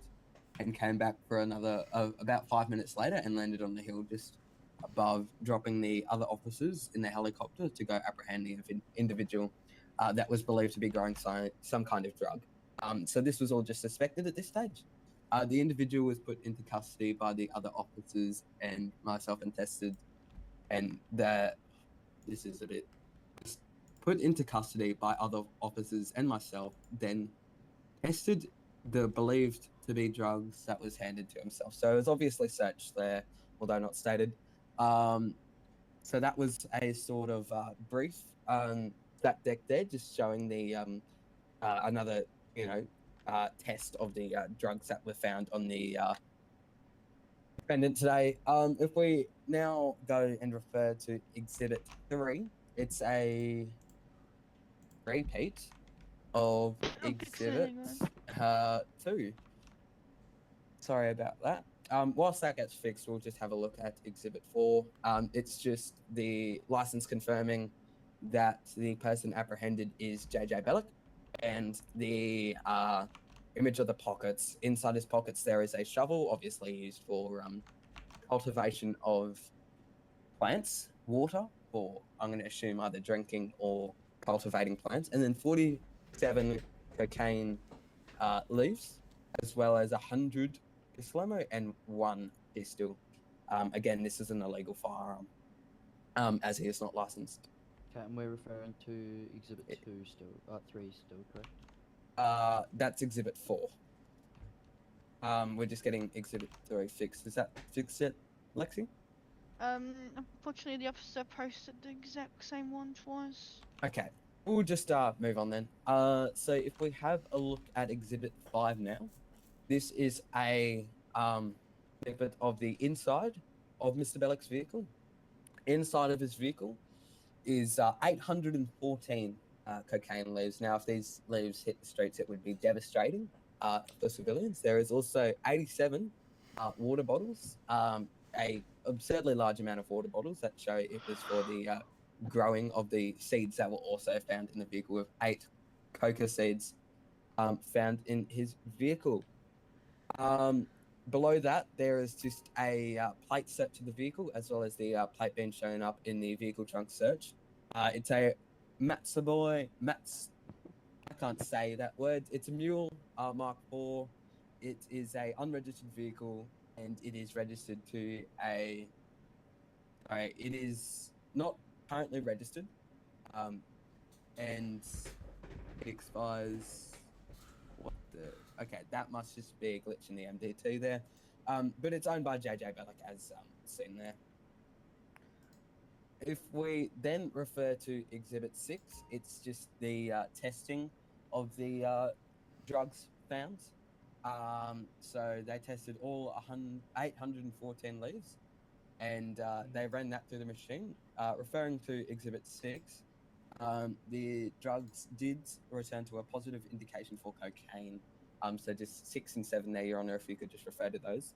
and came back for another about 5 minutes later and landed on the hill just above, dropping the other officers in the helicopter to go apprehend the individual that was believed to be growing some kind of drug. So this was all just suspected at this stage. The individual was put into custody by the other officers and myself and tested and this is a bit was put into custody by other officers and myself, then tested the believed to be drugs that was handed to himself. So it was obviously searched there, although not stated. So that was a sort of brief that deck there, just showing the another test of the drugs that were found on the defendant today. If we now go and refer to Exhibit 3, it's a repeat of Exhibit 2. Sorry about that. Whilst that gets fixed, we'll just have a look at Exhibit 4. It's just the license confirming that the person apprehended is JJ Bellick, and the image of the pockets. Inside his pockets, there is a shovel, obviously used for cultivation of plants, water, or I'm going to assume either drinking or cultivating plants, and then 47 cocaine leaves, as well as 100 Islamo and 1 pistol. Again, this is an illegal firearm, as he is not licensed. Okay, and we're referring to Exhibit 2 still, 3 still, correct? That's Exhibit 4. We're just getting Exhibit 3 fixed. Is that fixed yet, Lexi? Unfortunately, the officer posted the exact same one twice. Okay, we'll just move on then. So if we have a look at Exhibit 5 now, this is a snippet of the inside of Mr. Bellick's vehicle. Inside of his vehicle is 814 cocaine leaves. Now, if these leaves hit the streets, it would be devastating for civilians. There is also 87 water bottles, a absurdly large amount of water bottles that show it was for the growing of the seeds that were also found in the vehicle, with 8 coca seeds found in his vehicle. Below that, there is just a plate set to the vehicle, as well as the plate being shown up in the vehicle trunk search. It's a Matsuboy, I can't say that word. It's a Mule Mark IV. It is a unregistered vehicle, and it is registered to a... Sorry, it is not currently registered, and it expires... Okay, that must just be a glitch in the MD2 there. But it's owned by JJ Bellick, as seen there. If we then refer to Exhibit 6, it's just the testing of the drugs found. So they tested all 814 leaves, and they ran that through the machine. Referring to Exhibit 6, the drugs did return to a positive indication for cocaine. So just 6 and 7 there, Your Honour, if you could just refer to those.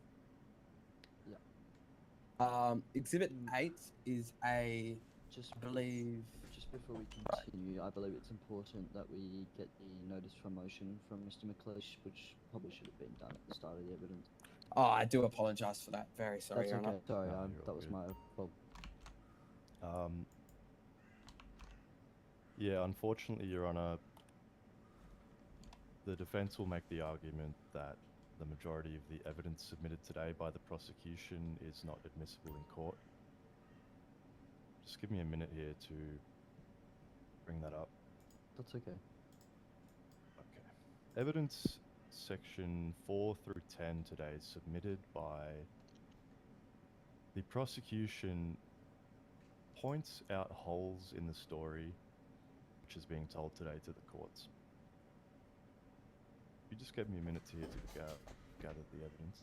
Yeah. Exhibit 8 is a... Just before we continue, I believe it's important that we get the notice for motion from Mr. McLeish, which probably should have been done at the start of the evidence. Oh, I do apologise for that. Very sorry, That's Your okay. Honour. Sorry, No, that was my fault. Yeah, unfortunately, Your Honour, the defence will make the argument that the majority of the evidence submitted today by the prosecution is not admissible in court. Just give me a minute here to bring that up. That's okay. Okay. Evidence section 4 through 10 today is submitted by the prosecution points out holes in the story which is being told today to the courts. You just gave me a minute here to gather the evidence.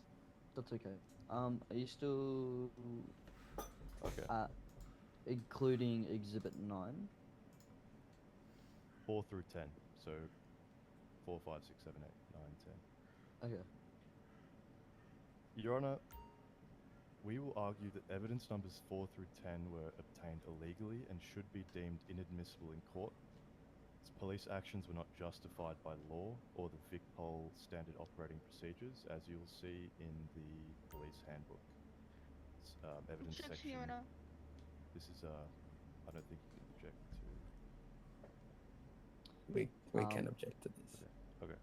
That's okay. Are you still... Okay. Including Exhibit 9? 4 through 10. So 4, 5, 6, 7, 8, 9, 10. Okay. Your Honour, we will argue that evidence numbers 4 through 10 were obtained illegally and should be deemed inadmissible in court. As police actions were not justified by law or the VicPol standard operating procedures, as you'll see in the police handbook. Evidence Objection, section. Your Honour. This is I don't think you can object to. We can object to this. Okay.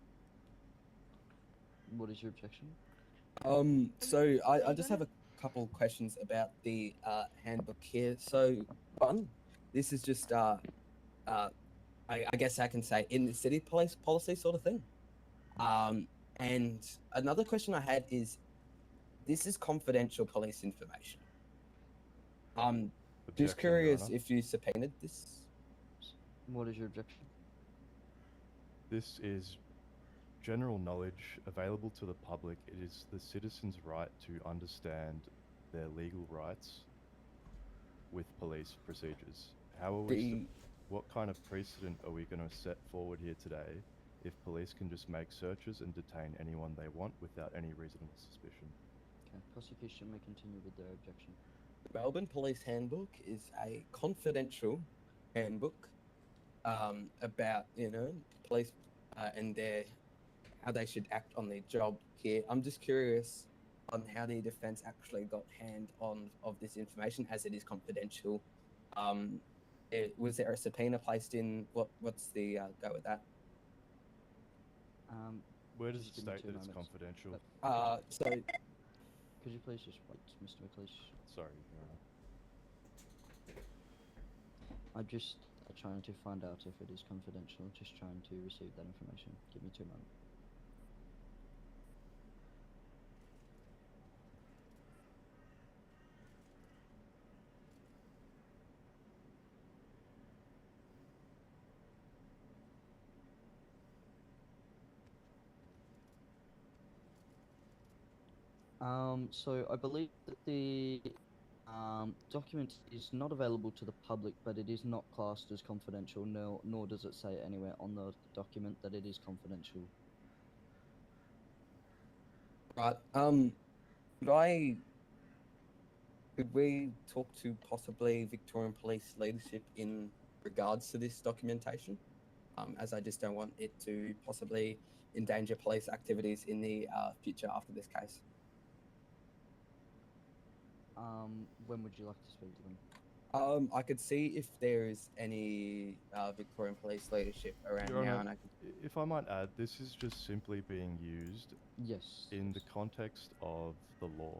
What is your objection? So I just have a couple questions about the handbook here. So, one, this is just, I guess I can say in the city police policy sort of thing. And another question I had is, this is confidential police information. Just Objection, Your curious Honour. if you subpoenaed this. What is your objection? This is general knowledge available to the public. It is the citizens' right to understand their legal rights with police procedures. How are we? What kind of precedent are we going to set forward here today if police can just make searches and detain anyone they want without any reasonable suspicion? Okay, prosecution may continue with their objection. The Melbourne Police Handbook is a confidential handbook about, police and how they should act on their job here. I'm just curious on how the defence actually got hand on of this information, as it is confidential. Was there a subpoena placed in? What's the go with that? Where does it just give me state 2 that it's moments. confidential? So Could you please just wait, Mr. McLeish? Sorry, Your Honour. I'm just trying to find out if it is confidential, just trying to receive that information. Give me 2 moments. So I believe that the document is not available to the public, but it is not classed as confidential, nor does it say anywhere on the document that it is confidential. Right. Could we talk to possibly Victorian Police leadership in regards to this documentation? As I just don't want it to possibly endanger police activities in the future after this case. When would you like to speak to them? I could see if there is any Victorian Police leadership around Your now, Honour, and I could... if I might add, this is just simply being used in the context of the law.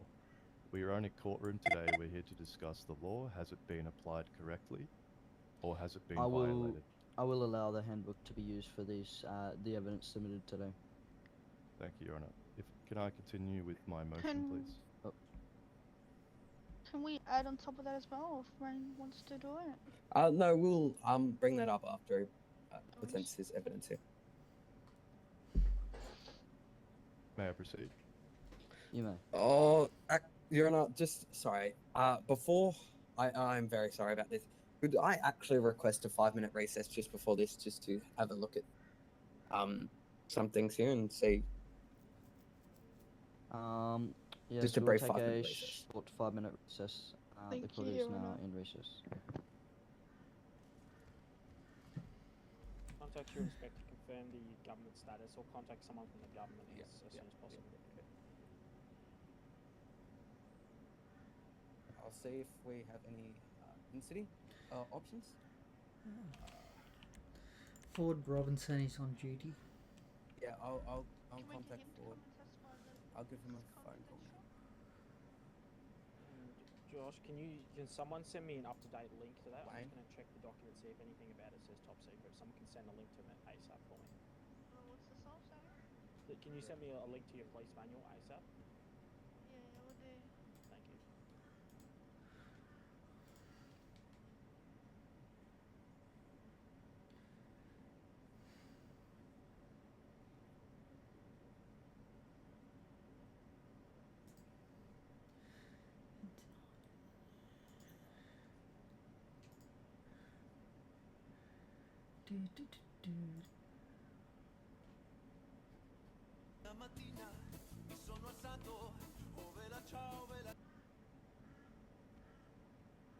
We are in a courtroom today. We're here to discuss the law. Has it been applied correctly, or has it been violated? I will allow the handbook to be used for these the evidence submitted today. Thank you, Your Honour. Can I continue with my motion, please? Can we add on top of that as well, if Rain wants to do it? No, we'll bring that up after he presents his evidence here. May I proceed? You may. Oh, Your Honour, just sorry. Before I'm very sorry about this. Could I actually request a 5-minute recess just before this, just to have a look at some things here and see? Yes, just a we'll brief take 5-minute a recess. short 5-minute recess. The Thank court you, is Your now Honour. in recess. Contact your respect to confirm the government status, or contact someone from the government as soon as possible. I'll see if we have any in-city options. Ford Robinson is on duty. Yeah, I'll contact Ford. I'll give him a phone call now. Josh, can someone send me an up-to-date link to that? I'm Wayne? just going to check the document, see if anything about it says top secret. Someone can send a link to it ASAP for me. What's the song, sorry? Can you send me a link to your police manual ASAP? Yeah, we'll do. Thank you.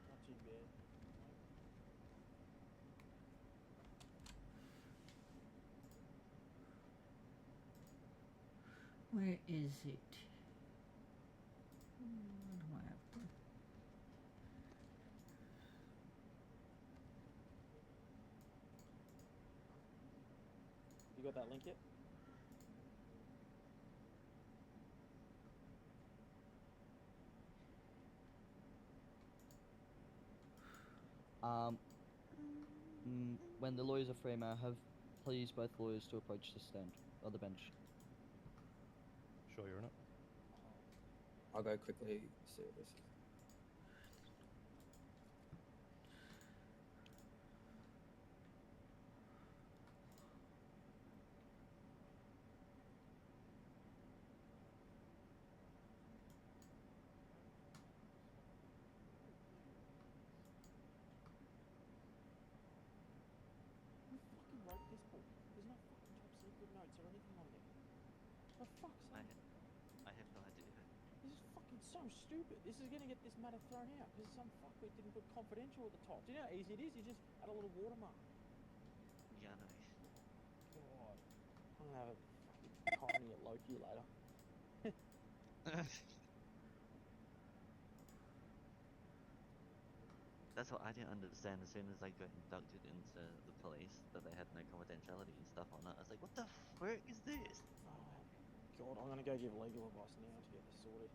Not too bad. Where is it? What do I have to... You got that link yet? When the lawyers are free, may I have please both lawyers to approach the stand or the bench. Sure, Your Honour. I'll go quickly see what this is. Who fucking wrote this book? There's no fucking top secret notes or anything on there. For fuck's sake. I have no idea. This is fucking so stupid. This is gonna get this matter thrown out because some fuckwit didn't put confidential at the top. Do you know how easy it is? You just add a little watermark. Yeah, no. God. I'm gonna have a fucking colony at Loki later. That's what I didn't understand as soon as I got inducted into the police, that they had no confidentiality and stuff on it. I was like, what the frick is this? Oh, God, I'm gonna go give legal advice now to get this sorted.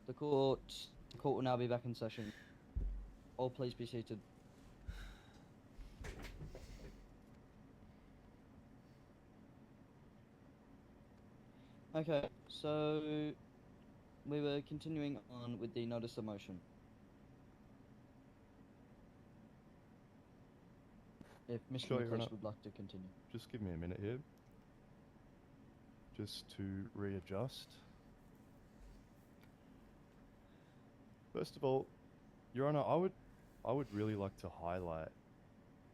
The court will now be back in session. All please be seated. Okay, so we were continuing on with the notice of motion. If Mr. Sure, Your Nicholas Honour. would like to continue. Just give me a minute here. Just to readjust. First of all, Your Honour, I would really like to highlight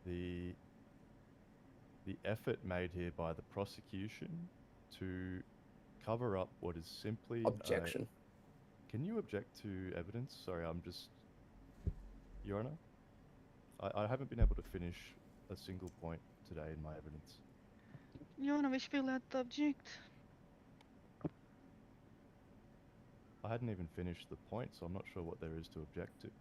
the effort made here by the prosecution to cover up what is simply Objection. Can you object to evidence? Sorry, I'm just... Your Honour? I haven't been able to finish a single point today in my evidence. Your Honour, we should be allowed to object. I hadn't even finished the point, so I'm not sure what there is to object to.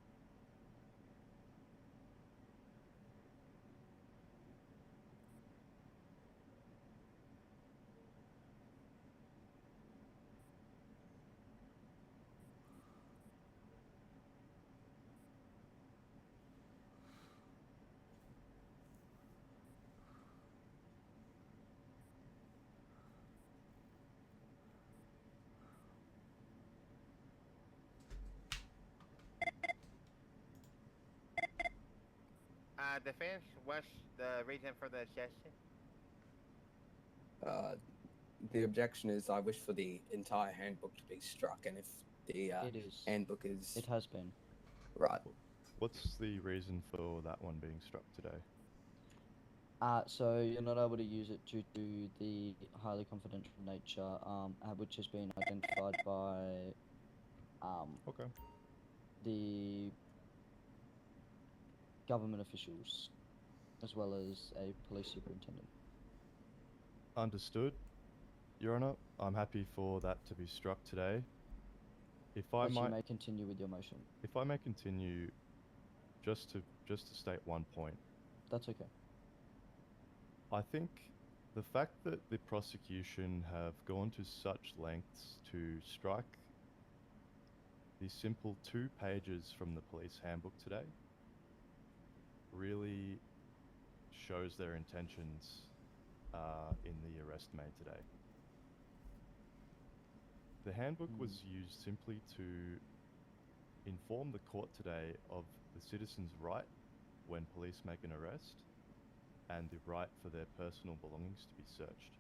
Defense, what's the reason for the objection? The objection is I wish for the entire handbook to be struck, and if the It is. handbook is... It has been. Right. What's the reason for that one being struck today? So you're not able to use it due to the highly confidential nature, which has been identified by Okay. the government officials, as well as a police superintendent. Understood. Your Honour, I'm happy for that to be struck today. If I But you might... may continue with your motion. If I may continue, just to state one point. That's okay. I think the fact that the prosecution have gone to such lengths to strike the simple 2 pages from the police handbook today really shows their intentions in the arrest made today. The handbook was used simply to inform the court today of the citizen's right when police make an arrest and the right for their personal belongings to be searched.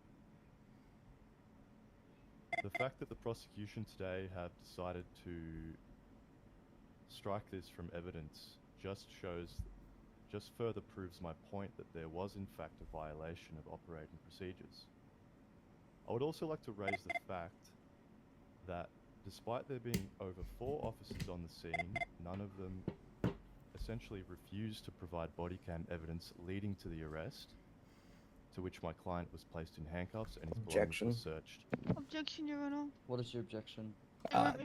The fact that the prosecution today have decided to strike this from evidence just further proves my point that there was in fact a violation of operating procedures. I would also like to raise the fact that despite there being over 4 officers on the scene, none of them essentially refused to provide body cam evidence leading to the arrest, to which my client was placed in handcuffs and his belongings were searched. Objection, Your Honour. What is your objection?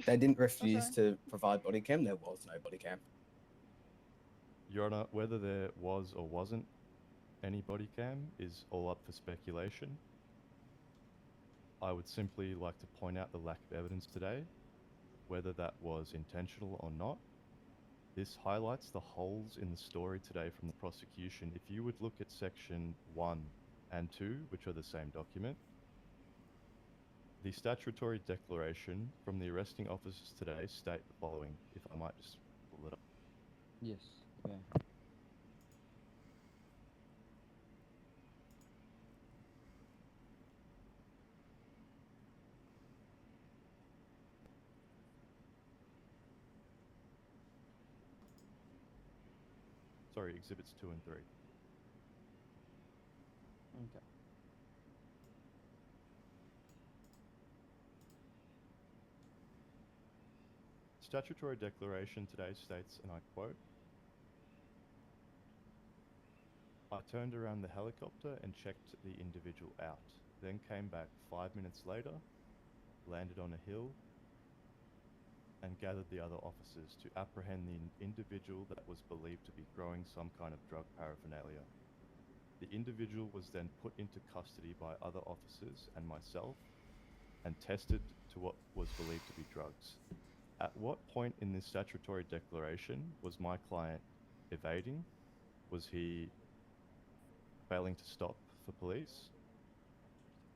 They didn't refuse to provide body cam. There was no body cam. Your Honour, whether there was or wasn't any body cam is all up for speculation. I would simply like to point out the lack of evidence today, whether that was intentional or not. This highlights the holes in the story today from the prosecution. If you would look at section 1 and 2, which are the same document, the statutory declaration from the arresting officers today state the following, if I might just pull it up. Yes. Okay. Sorry, exhibits 2 and 3. Okay. Statutory declaration today states, and I quote, "I turned around the helicopter and checked the individual out, then came back 5 minutes later, landed on a hill, and gathered the other officers to apprehend the individual that was believed to be growing some kind of drug paraphernalia. The individual was then put into custody by other officers and myself and tested to what was believed to be drugs. At what point in this statutory declaration was my client evading? Was he failing to stop for police?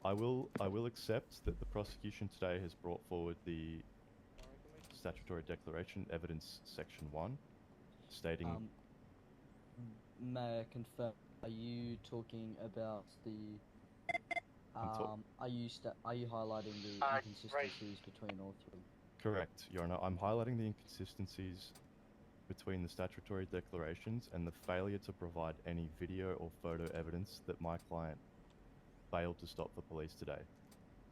I will accept that the prosecution today has brought forward the statutory declaration evidence section 1 stating May I confirm? Are you talking about the? Are you highlighting the inconsistencies between all three? correct, Your Honor. I'm highlighting the inconsistencies between the statutory declarations and the failure to provide any video or photo evidence that my client failed to stop the police today.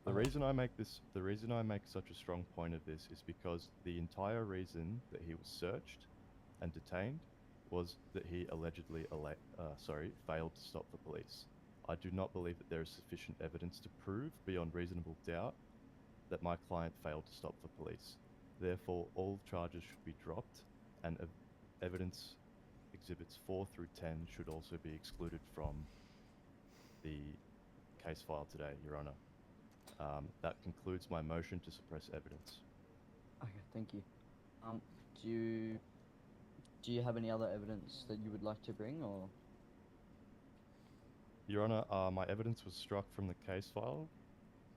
The reason I make such a strong point of this is because the entire reason that he was searched and detained was that he allegedly failed to stop the police. I do not believe that there is sufficient evidence to prove beyond reasonable doubt that my client failed to stop the police. Therefore, all charges should be dropped, and evidence exhibits 4 through 10 should also be excluded from the case file today, Your Honor. That concludes my motion to suppress evidence. Okay, thank you. Do you have any other evidence that you would like to bring, or? Your Honor, my evidence was struck from the case file,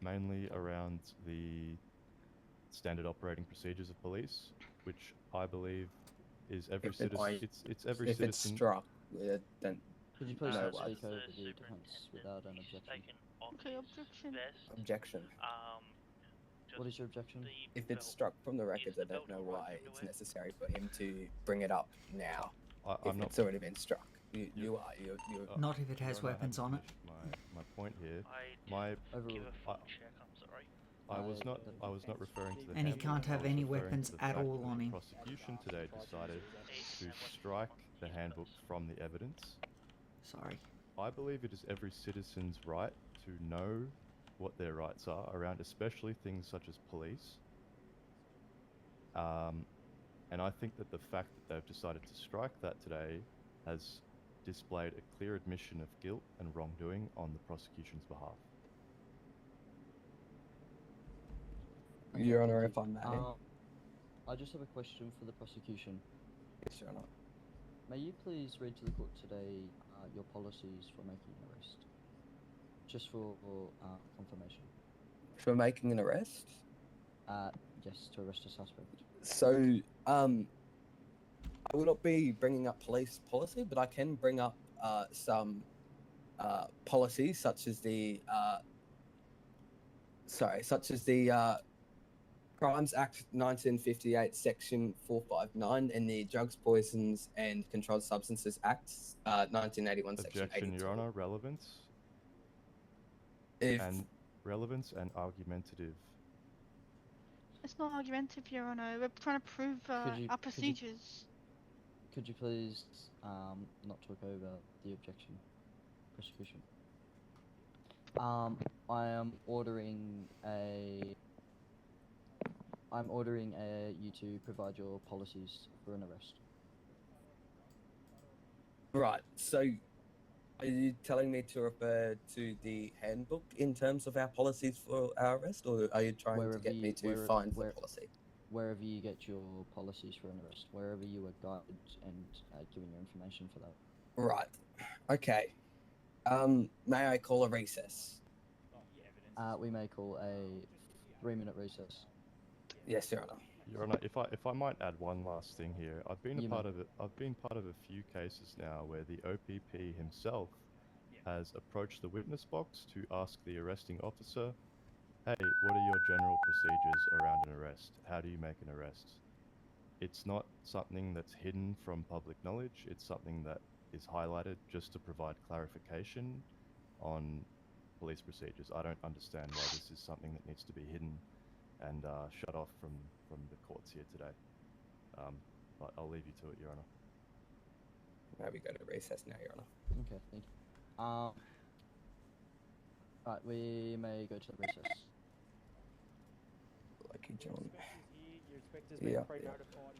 mainly around the standard operating procedures of police, which I believe is every citizen. It's every citizen. If it's struck, then Could you please no speak over worries. the defense without an objection? Okay, objection. Objection. What is your objection? If it's struck from the records, I don't know why it's necessary for him to bring it up now. If I'm not. it's already been struck. You're Not if it has Your Honor, I weapons on it. haven't finished my point here. I was not referring to the And he handbook, can't have I was any referring to weapons the at fact all that on the him. Prosecution today decided to strike the handbook from the evidence. Sorry. I believe it is every citizen's right to know what their rights are around, especially things such as police. And I think that the fact that they've decided to strike that today has displayed a clear admission of guilt and wrongdoing on the prosecution's behalf. Your Honor, if I may. I just have a question for the prosecution. Yes, Your Honor. May you please read to the court today your policies for making an arrest? Just for confirmation. For making an arrest? Yes, to arrest a suspect. So, I will not be bringing up police policy, but I can bring up some policies such as the Crimes Act 1958, Section 459, and the Drugs, Poisons, and Controlled Substances Act 1981, Section 82. Objection, Your Honor. Relevance. Relevance and argumentative. It's not argumentative, Your Honor. We're trying to prove our procedures. Could you please not talk over the objection, prosecution? I am ordering you to provide your policies for an arrest. Right. So, are you telling me to refer to the handbook in terms of our policies for our arrest, or are you trying to get me to find the policy? Wherever you get your policies for an arrest, wherever you were guided and given your information for that. Right. Okay. May I call a recess? We may call a 3-minute recess. Yes, Your Honor. Your Honor, if I might add one last thing here, I've been part of a few cases now where the OPP himself has approached the witness box to ask the arresting officer, "Hey, what are your general procedures around an arrest? How do you make an arrest?" It's not something that's hidden from public knowledge. It's something that is highlighted just to provide clarification on police procedures. I don't understand why this is something that needs to be hidden and shut off from the courts here today. But I'll leave you to it, Your Honor. May we go to recess now, Your Honor? Okay, thank you. Right, we may go to the recess. Lucky John. Your inspector's been Yeah. pre-notified.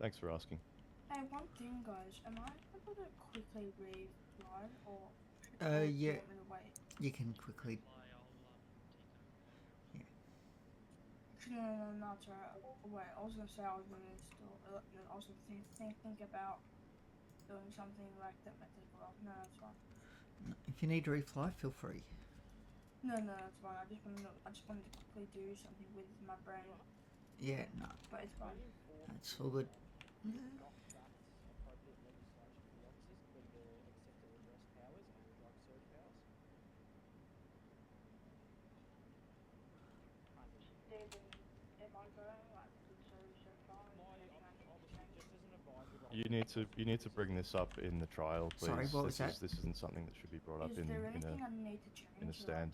Thanks for asking. Hey, one thing, guys. Am I able to quickly reply or? Yeah. Do you want me to wait? You can quickly. No, it's alright. Wait, I was gonna say I was gonna still. I was gonna think about doing something like that might take a while. No, it's fine. If you need to reply, feel free. No, it's fine. I just wanted to quickly do something with my brain. Yeah, no. But it's fine. That's all good. You need to bring this up in the trial, please. Sorry, what was that? This isn't something that should be brought up Is in there anything I a need to change? in a stand.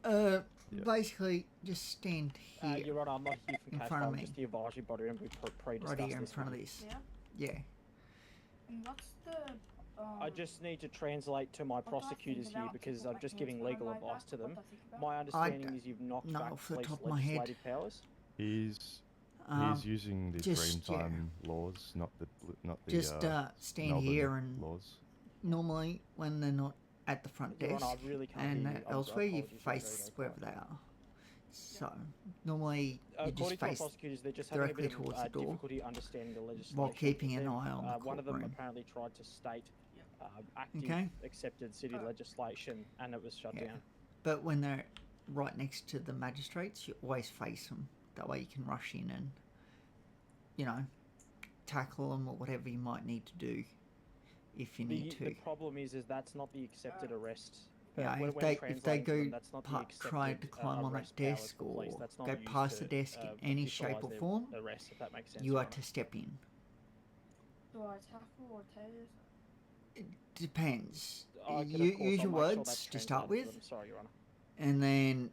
Uh, Yeah. basically, just stand here. Your Honour, I'm not here for in case front of I'm me. just the advisory body and we pre-discussed Right here in this front of with you. this. Yeah. Yeah. And what's the? I just need to translate to my do I think prosecutors here about because people I'm like just me giving to legal like advice that? to them. What do I think about? My understanding is you've knocked know back off the police top of my head. legislative powers. He's Um, using the just, dream yeah. time laws, not the Just stand Melbourne here and laws. normally when they're not at the front Your desk Honour, I really can't and hear you. I elsewhere, you apologies, you're very, face very wherever quiet. they are. So normally you According just to our face prosecutors, they're just having a directly bit of towards the door difficulty understanding the legislation. while keeping an They've, eye on the one of them courtroom. apparently tried to state active Okay. accepted city legislation, and it was shut Yeah. down. But when they're right next to the magistrates, you always face them. That way you can rush in and, tackle them or whatever you might need to do if you need The to. problem is that's not the accepted arrest. Yeah, When if they translating to them, go that's not the try to accepted, climb on that arrest powers desk for or police. That's not go used past the to, desk in any shape officialise or their form, arrest, if that makes sense, you Your are Honour. to step in. Do I tackle or tase? Depends. I can, of You course, use I'll your make sure words that's to start translated with, to them. Sorry, Your Honour. and then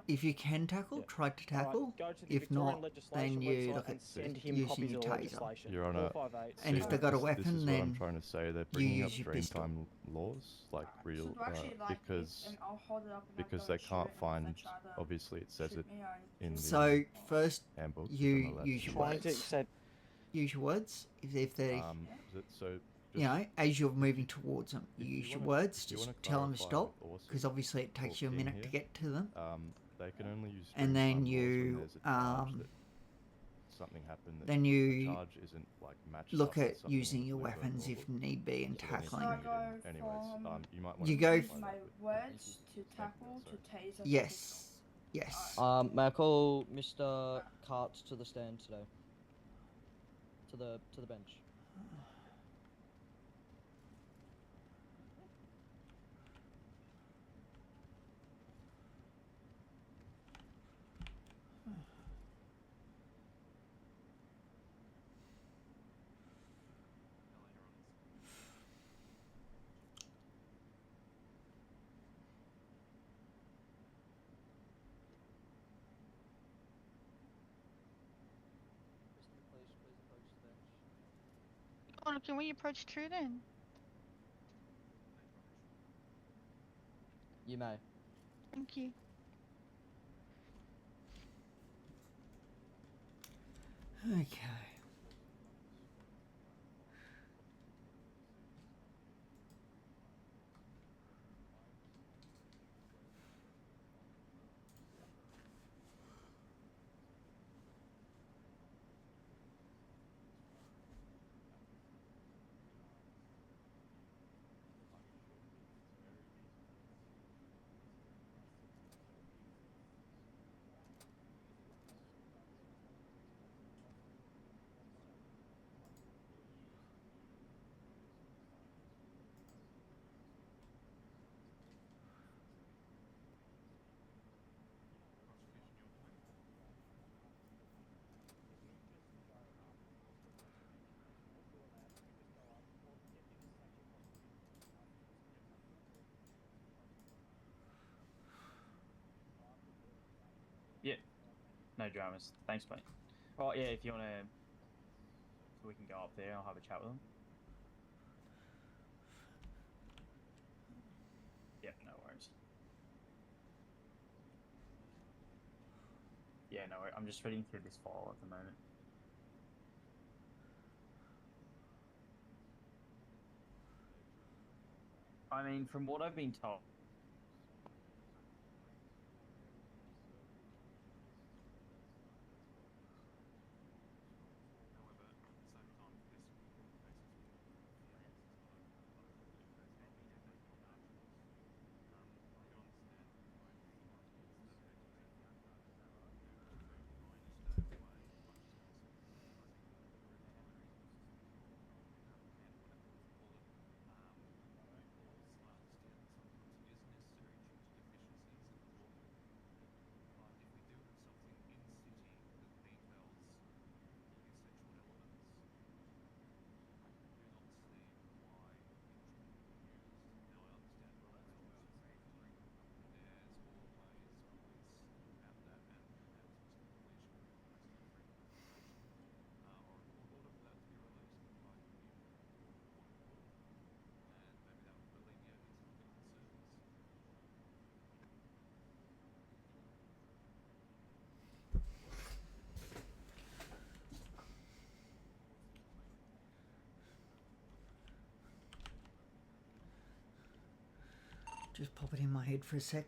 if you can tackle, try to tackle. Go to the If Victorian not, legislation then you website look and at send him using copies your of the taser. legislation. Your Honour, 458. And if they've got a this weapon, is what then I'm trying to say. They're you bringing up use your dream pistol. time laws, like real, So do I actually like because this and I'll hold it up and because I'll they go can't shoot it, and find. if they try to Obviously, it says shoot it me, I in the So first, handbook. you I'm allowed use to your do that. words. Use your words. If they, So as you're moving towards them, you use your words. if you Just wanna tell them to clarify stop, with Orson because obviously it takes you a or King minute to here, get to them. They can only use And dream then time laws when you, there's a charge that something happened. That then the you charge isn't like matched look up with at something using that your we weren't weapons if able- need be and so they need to tackling. bring it in. Anyways, you might want You to go use my words to tackle, to tase, and Yes. Yes. May I call Mr. Carts to the stand today? To the bench. Oh, can we approach True then? You may. Thank you. Okay. Yeah, no dramas. Thanks, mate. Oh yeah, if you wanna, we can go up there. I'll have a chat with them. Yep, no worries. Yeah, no worries. I'm just reading through this file at the moment. I mean, from what I've been told. Just pop it in my head for a sec.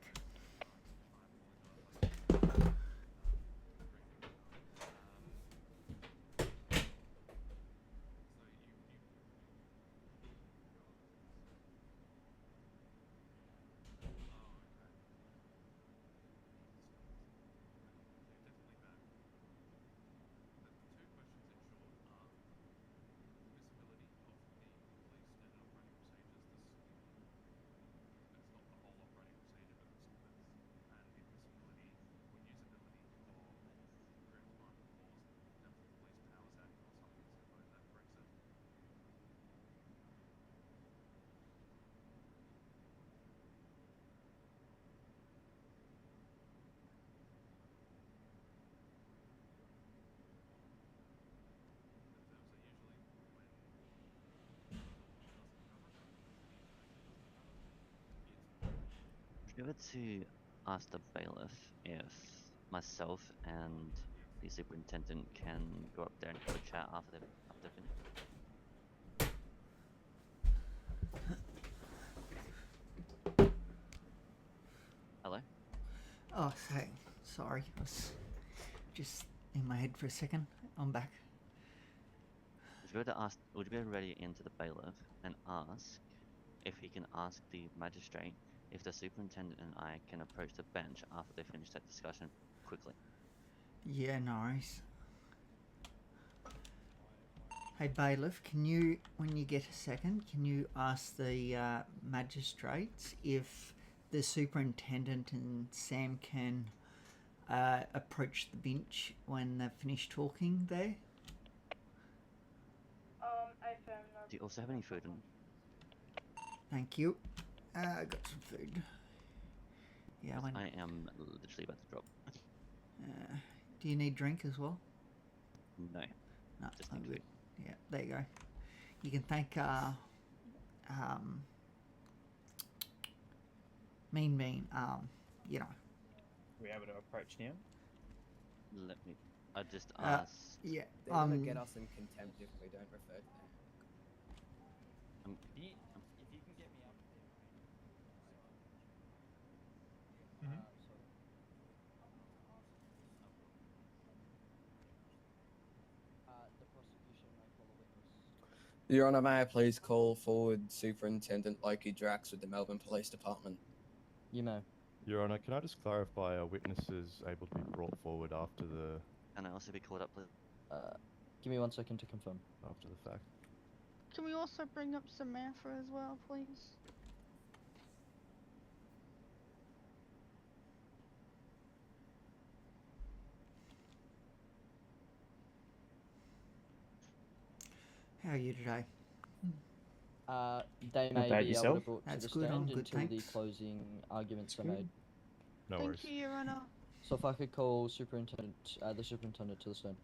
Would you ever to ask the bailiff if myself and the superintendent can go up there and have a chat after they're finished? Hello? Oh, sorry. I was just in my head for a second. I'm back. Would you be able to ready into the bailiff and ask if he can ask the magistrate if the superintendent and I can approach the bench after they finish that discussion quickly? Yeah, no worries. Hey bailiff, can you, when you get a second, can you ask the magistrates if the superintendent and Sam can approach the bench when they've finished talking there? Do you also have any food in? Thank you. I got some food. Yeah, I am literally about to drop. Do you need drink as well? No. No, Just I'm need good. food. Yeah, there you go. You can thank Mean Bean, you know. Are we able to approach now? Let me. I just asked. Yeah. They're gonna get us in contempt if we don't refer to them. If you can get me up there. The prosecution may call a witness. Your Honour, may I please call forward Superintendent Loki Drax with the Melbourne Police Department? You may. Your Honour, can I just clarify, are witnesses able to be brought forward after the... Can I also be called up, please? Give me 1 second to confirm. After the fact. Can we also bring up Samantha as well, please? How are you today? They Not may bad, be able yourself? to brought to That's the good, I'm stand good, until the thanks. closing arguments are That's made. No Thank worries. you, Your Honour. So if I could call the superintendent to the stand.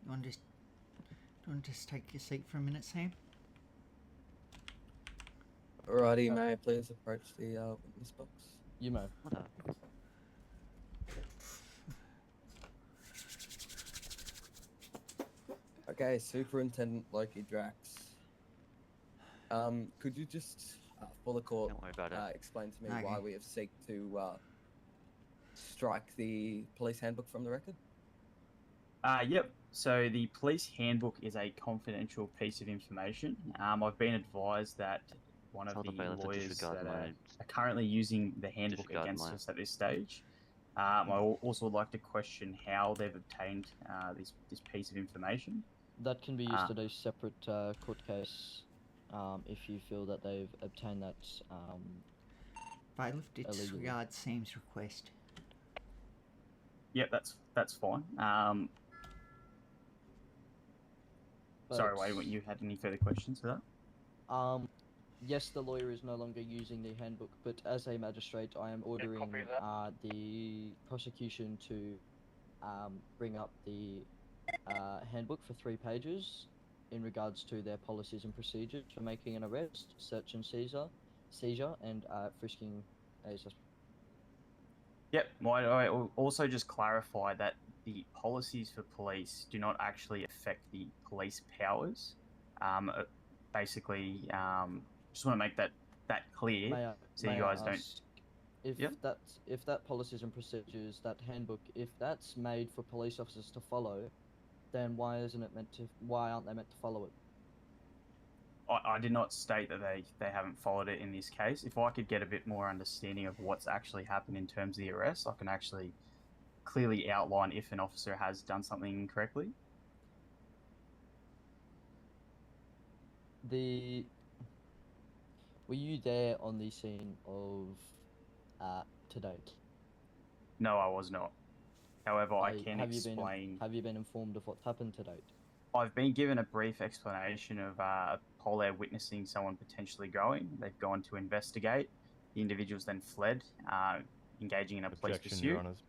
You want to just take your seat for a minute, Sam? Alrighty, may I please approach the witness box? You may. Okay, Superintendent Loki Drax. Could you just will the court Don't worry about it. explain to me why Okay. we have seek to strike the police handbook from the record? Yep. So the police handbook is a confidential piece of information. I've been advised that one Tell of the the bailiff to lawyers disregard that my- are currently using the handbook disregard against my- us at this stage. I also would like to question how they've obtained this piece of information. That can be used Ah. at a separate court case if you feel that they've obtained that. Bailiff Illegally. disregard Sam's request. Yep, that's fine. Sorry, But- Wade, you had any further questions for that? Yes, the lawyer is no longer using the handbook, but as a magistrate, I am ordering copy of that. the prosecution to bring up the handbook for 3 pages in regards to their policies and procedures for making an arrest, search and seizure, and frisking a suspect. Yep. Might I also just clarify that the policies for police do not actually affect the police powers. Basically, just want to make that clear, May I, so may you I guys don't. ask, if Yep. if that policies and procedures, that handbook, if that's made for police officers to follow, then why aren't they meant to follow it? I did not state that they haven't followed it in this case. If I could get a bit more understanding of what's actually happened in terms of the arrest, I can actually clearly outline if an officer has done something incorrectly. Were you there on the scene of to date? No, I was not. However, I can have explain. Have you been informed of what's happened to date? I've been given a brief explanation of Polair witnessing someone potentially going. They've gone to investigate. The individuals then fled, engaging in a police Objection, pursuit. Your Honours.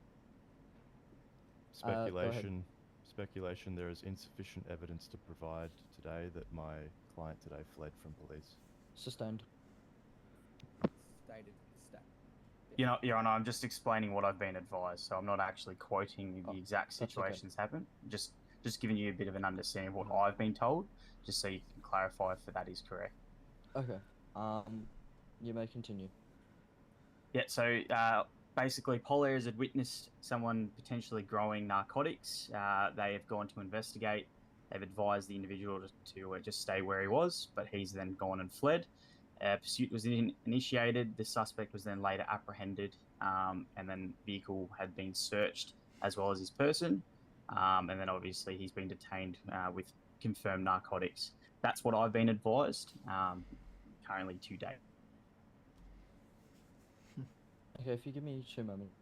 Go ahead. Speculation. There is insufficient evidence to provide today that my client today fled from police. Sustained. Stated. Your Honour, I'm just explaining what I've been advised, so I'm not actually quoting the exact that's okay. situations happened. Just giving you a bit of an understanding of what I've been told, just so you can clarify if that is correct. Okay. You may continue. Yeah, so basically, Polaires had witnessed someone potentially growing narcotics. They have gone to investigate. They've advised the individual to just stay where he was, but he's then gone and fled. Pursuit was initiated. The suspect was then later apprehended, and then vehicle had been searched as well as his person. And then obviously he's been detained with confirmed narcotics. That's what I've been advised currently to date. Okay, if you give me 2 moments.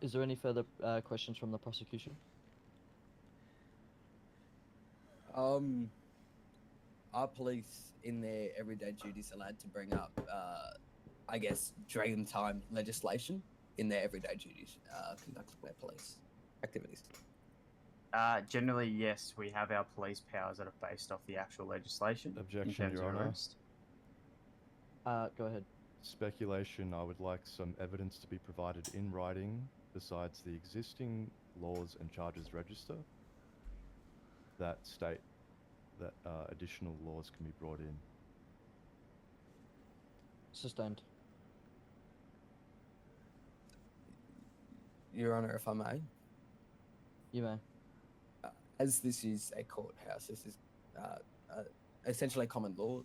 Is there any further questions from the prosecution? Are police in their everyday duties allowed to bring up, I guess, dream time legislation in their everyday duties, conducting their police activities? Generally, yes, we have our police powers that are based off the actual legislation. Objection, in terms Your of Honour. arrest. Go ahead. Speculation. I would like some evidence to be provided in writing besides the existing laws and charges register that state that additional laws can be brought in. Sustained. Your Honour, if I may. You may. As this is a courthouse, this is essentially common law.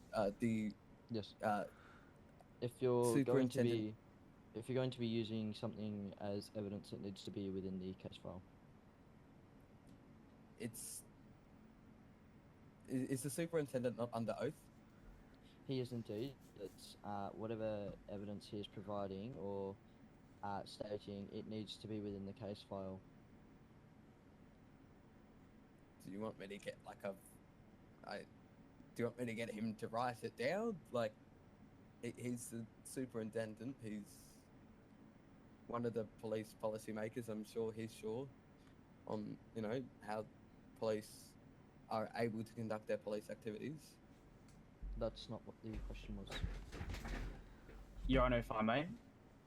Yes. If you're going to Superintendent- be, if you're going to be using something as evidence, it needs to be within the case file. Is the superintendent not under oath? He is indeed. It's whatever evidence he is providing or stating, it needs to be within the case file. Do you want me to get do you want me to get him to write it down? Like, he's the superintendent. He's one of the police policymakers. I'm sure he's sure on how police are able to conduct their police activities. That's not what the question was. Your Honour, if I may.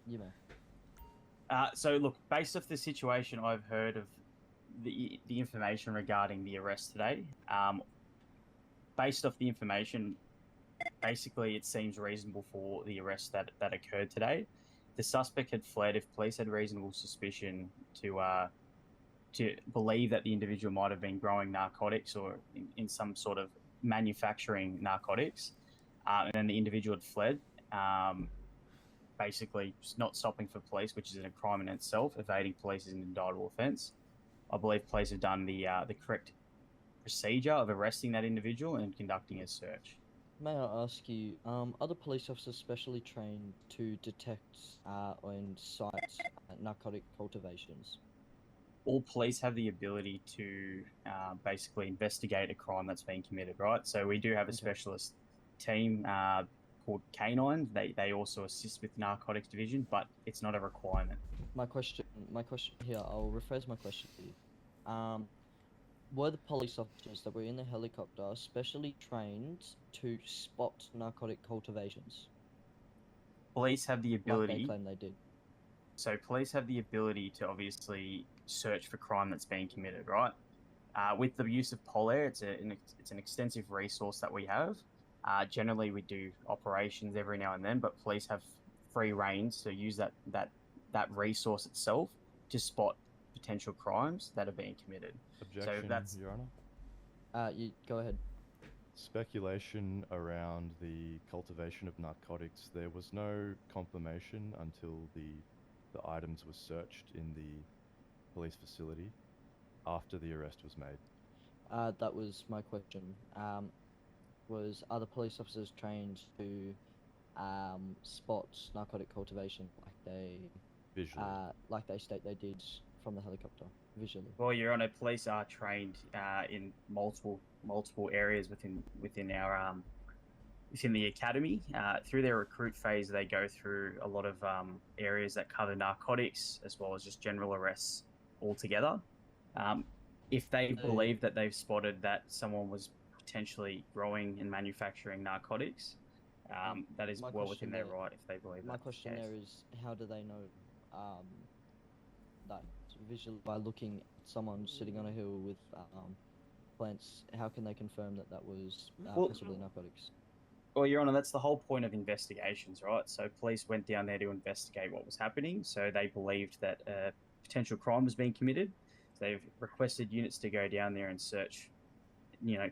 You may. So look, based off the situation I've heard of the information regarding the arrest today, based off the information, basically it seems reasonable for the arrest that occurred today. The suspect had fled. If police had reasonable suspicion to believe that the individual might have been growing narcotics or in some sort of manufacturing narcotics, and then the individual had fled, basically not stopping for police, which is a crime in itself. Evading police is an indictable offence. I believe police have done the correct procedure of arresting that individual and conducting a search. May I ask you, are the police officers specially trained to detect and cite narcotic cultivations? All police have the ability to basically investigate a crime that's been committed, right? So we do have a specialist team called Canine. They also assist with narcotics division, but it's not a requirement. My question here, I'll rephrase my question to you. Were the police officers that were in the helicopter specially trained to spot narcotic cultivations? Police have the ability. Like they claim they did. So police have the ability to obviously search for crime that's being committed, right? With the use of Polair, it's an extensive resource that we have. Generally, we do operations every now and then, but police have free rein to use that resource itself to spot potential crimes that are being committed. Objection, so that's Your Honour. You go ahead. Speculation around the cultivation of narcotics. There was no confirmation until the items were searched in the police facility after the arrest was made. That was my question. Are the police officers trained to spot narcotic cultivation Visually. like they state they did from the helicopter, visually? Well, Your Honour, police are trained in multiple areas within our within the academy. Through their recruit phase, they go through a lot of areas that cover narcotics as well as just general arrests altogether. If they believe that they've spotted that someone was potentially growing and manufacturing narcotics, that is well within their right if they believe that. My question there is, how do they know that visually by looking at someone sitting on a hill with plants? How can they confirm that was possibly narcotics? Well, Your Honour, that's the whole point of investigations, right? So police went down there to investigate what was happening. So they believed that a potential crime was being committed. So they've requested units to go down there and search,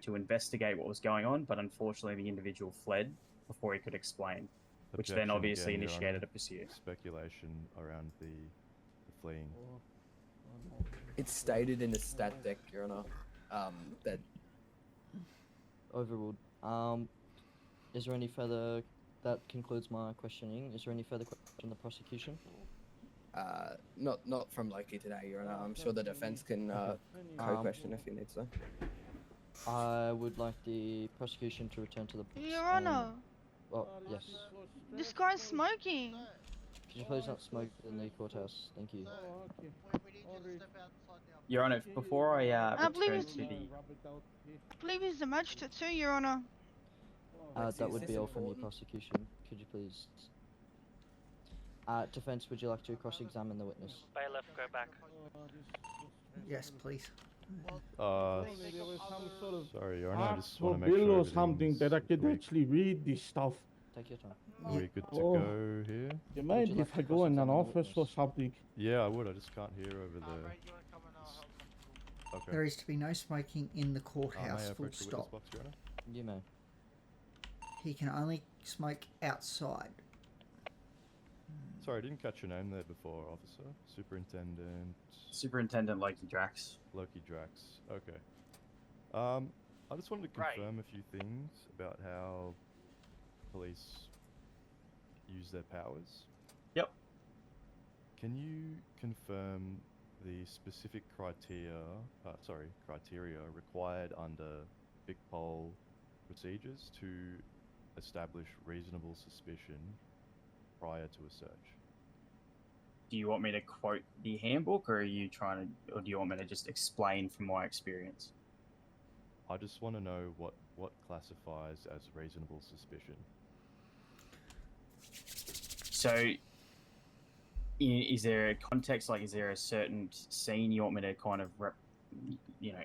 to investigate what was going on. But unfortunately, the individual fled before he could explain, which then Objection obviously again, Your initiated Honour. a pursuit. Speculation around the fleeing. It's stated in the stat deck, Your Honour, that Overruled. Is there any further? That concludes my questioning. Is there any further question from the prosecution? not from Loki today, Your Honour. I'm sure the defence can co-question if he needs to. I would like the prosecution to return to the box. Your Honour, Well, yes. this guy's smoking. Could you please not smoke in the courthouse? Thank you. Your Honour, before I believe return it's- to the I believe he's the magistrate too, Your Honour. That would be all from the prosecution. Could you please... defense, would you like to cross-examine the witness? Bailiff, go back. Yes, please. Sorry, Your Honour, I just for want to make bill sure or something everything's that I could quick. actually read this stuff. Take your time. Are we good to Oh. go here? You mind you like if I to go in an cross-examine the office or witness? something? Yeah, I would. I just can't hear over the... Okay. There is to be no smoking in the May courthouse, I full approach the witness stop. box, Your Honour? You may. He can only smoke outside. Sorry, I didn't catch your name there before, officer. Superintendent Loki Drax. Loki Drax. Okay. I just wanted to Right. confirm a few things about how police use their powers. Yep. Can you confirm the specific criteria required under Big Pole procedures to establish reasonable suspicion prior to a search? Do you want me to quote the handbook, or do you want me to just explain from my experience? I just want to know what what classifies as reasonable suspicion? So, is there a context? Like, is there a certain scene you want me to kind of,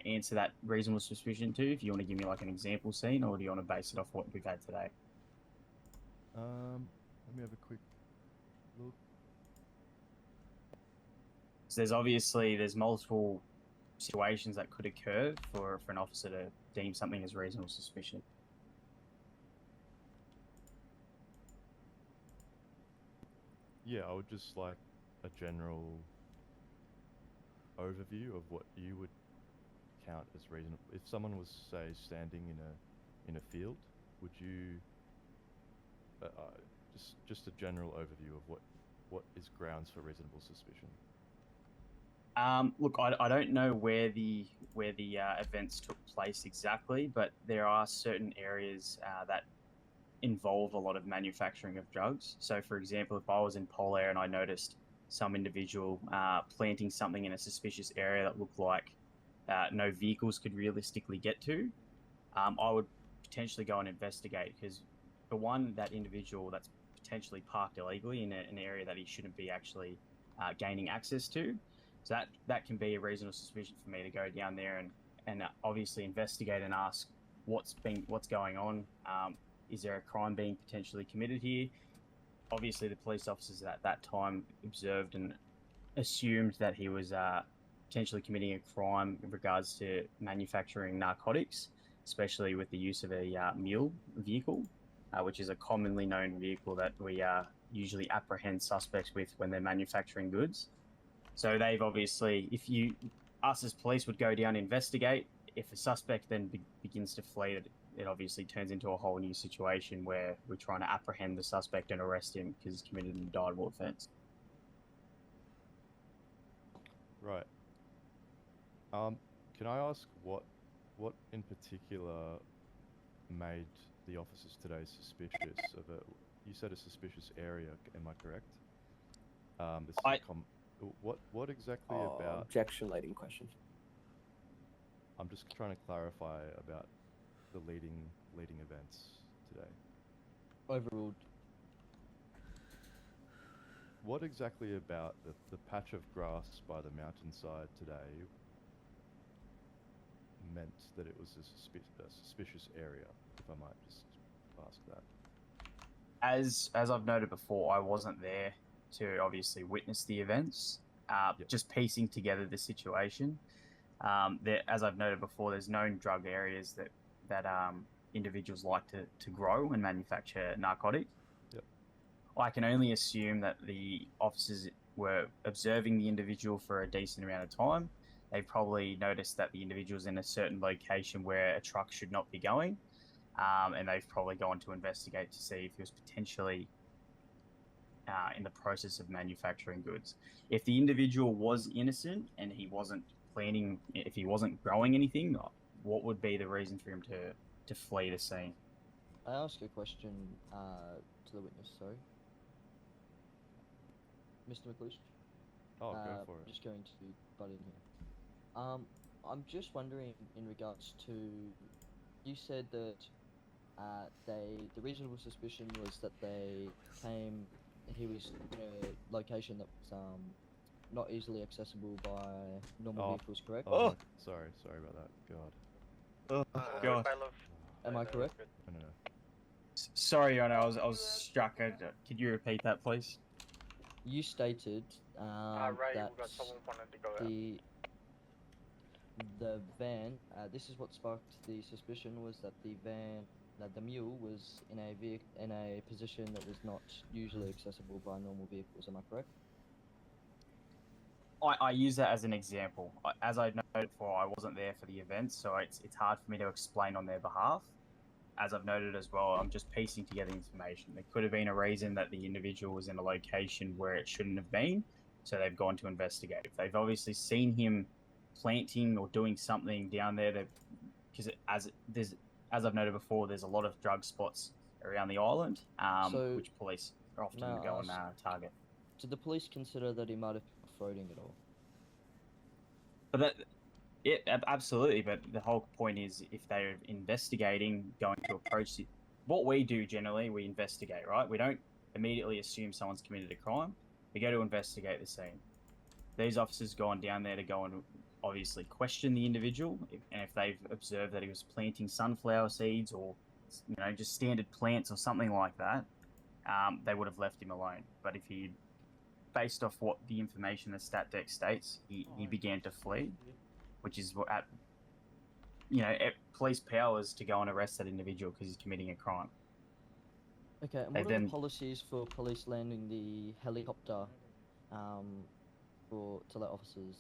answer that reasonable suspicion to? If you want to give me like an example scene, or do you want to base it off what we've had today? Let me have a quick look. So there's multiple situations that could occur for an officer to deem something as reasonable suspicion. Yeah, I would just like a general overview of what you would count as reasonable. If someone was, say, standing in a field, would you just a general overview of what is grounds for reasonable suspicion? Look, I don't know where the events took place exactly, but there are certain areas that involve a lot of manufacturing of drugs. So, for example, if I was in Polair and I noticed some individual planting something in a suspicious area that looked like no vehicles could realistically get to, I would potentially go and investigate, because for one, that individual that's potentially parked illegally in an area that he shouldn't be actually gaining access to. So that can be a reasonable suspicion for me to go down there and obviously investigate and ask what's going on. Is there a crime being potentially committed here? Obviously, the police officers at that time observed and assumed that he was potentially committing a crime in regards to manufacturing narcotics, especially with the use of a mule vehicle, which is a commonly known vehicle that we usually apprehend suspects with when they're manufacturing goods. So they've obviously, us as police would go down and investigate. If a suspect then begins to flee, it obviously turns into a whole new situation where we're trying to apprehend the suspect and arrest him because he's committed an indictable offence. Right. Can I ask what in particular made the officers today suspicious of a? You said a suspicious area. Am I correct? What exactly about? Objection, leading question. I'm just trying to clarify about the leading events today. Overruled. What exactly about the patch of grass by the mountainside today meant that it was a suspicious area, if I might just ask that? As I've noted before, I wasn't there to obviously witness the events. Just piecing together the situation. As I've noted before, there's known drug areas that individuals like to grow and manufacture narcotics. Yep. I can only assume that the officers were observing the individual for a decent amount of time. They probably noticed that the individual's in a certain location where a truck should not be going, and they've probably gone to investigate to see if he was potentially in the process of manufacturing goods. If the individual was innocent and he wasn't planning, if he wasn't growing anything, what would be the reason for him to flee the scene? I ask a question to the witness, sorry. Mr. McLeish? Oh, go for it. Just going to butt in here. I'm just wondering in regards to, you said that the reasonable suspicion was that he was in a location that was not easily accessible by normal vehicles, correct? Oh, sorry about that. God. Oh, God. Am I correct? No. Sorry, Your Honor, I was struck. Could you repeat that, please? You stated Ray, that we've got someone wanting to go out. the van, this is what sparked the suspicion, was that the mule was in a position that was not usually accessible by normal vehicles. Am I correct? I use that as an example. As I noted before, I wasn't there for the event, so it's hard for me to explain on their behalf. As I've noted as well, I'm just piecing together information. There could have been a reason that the individual was in a location where it shouldn't have been, so they've gone to investigate. If they've obviously seen him planting or doing something down there, because as I've noted before, there's a lot of drug spots around the island, which police are often go and target. Did the police consider that he might have been off-roading at all? But Yeah, absolutely. But the whole point is, if they're investigating, going to approach it. What we do generally, we investigate, right? We don't immediately assume someone's committed a crime. We go to investigate the scene. These officers gone down there to go and obviously question the individual, and if they've observed that he was planting sunflower seeds or, you know, just standard plants or something like that, they would have left him alone. But if he, based off what the information the stat deck states, he began to flee, which is what at, you know, police powers to go and arrest that individual because he's committing a crime. Okay, and what are the policies for police landing the helicopter to let officers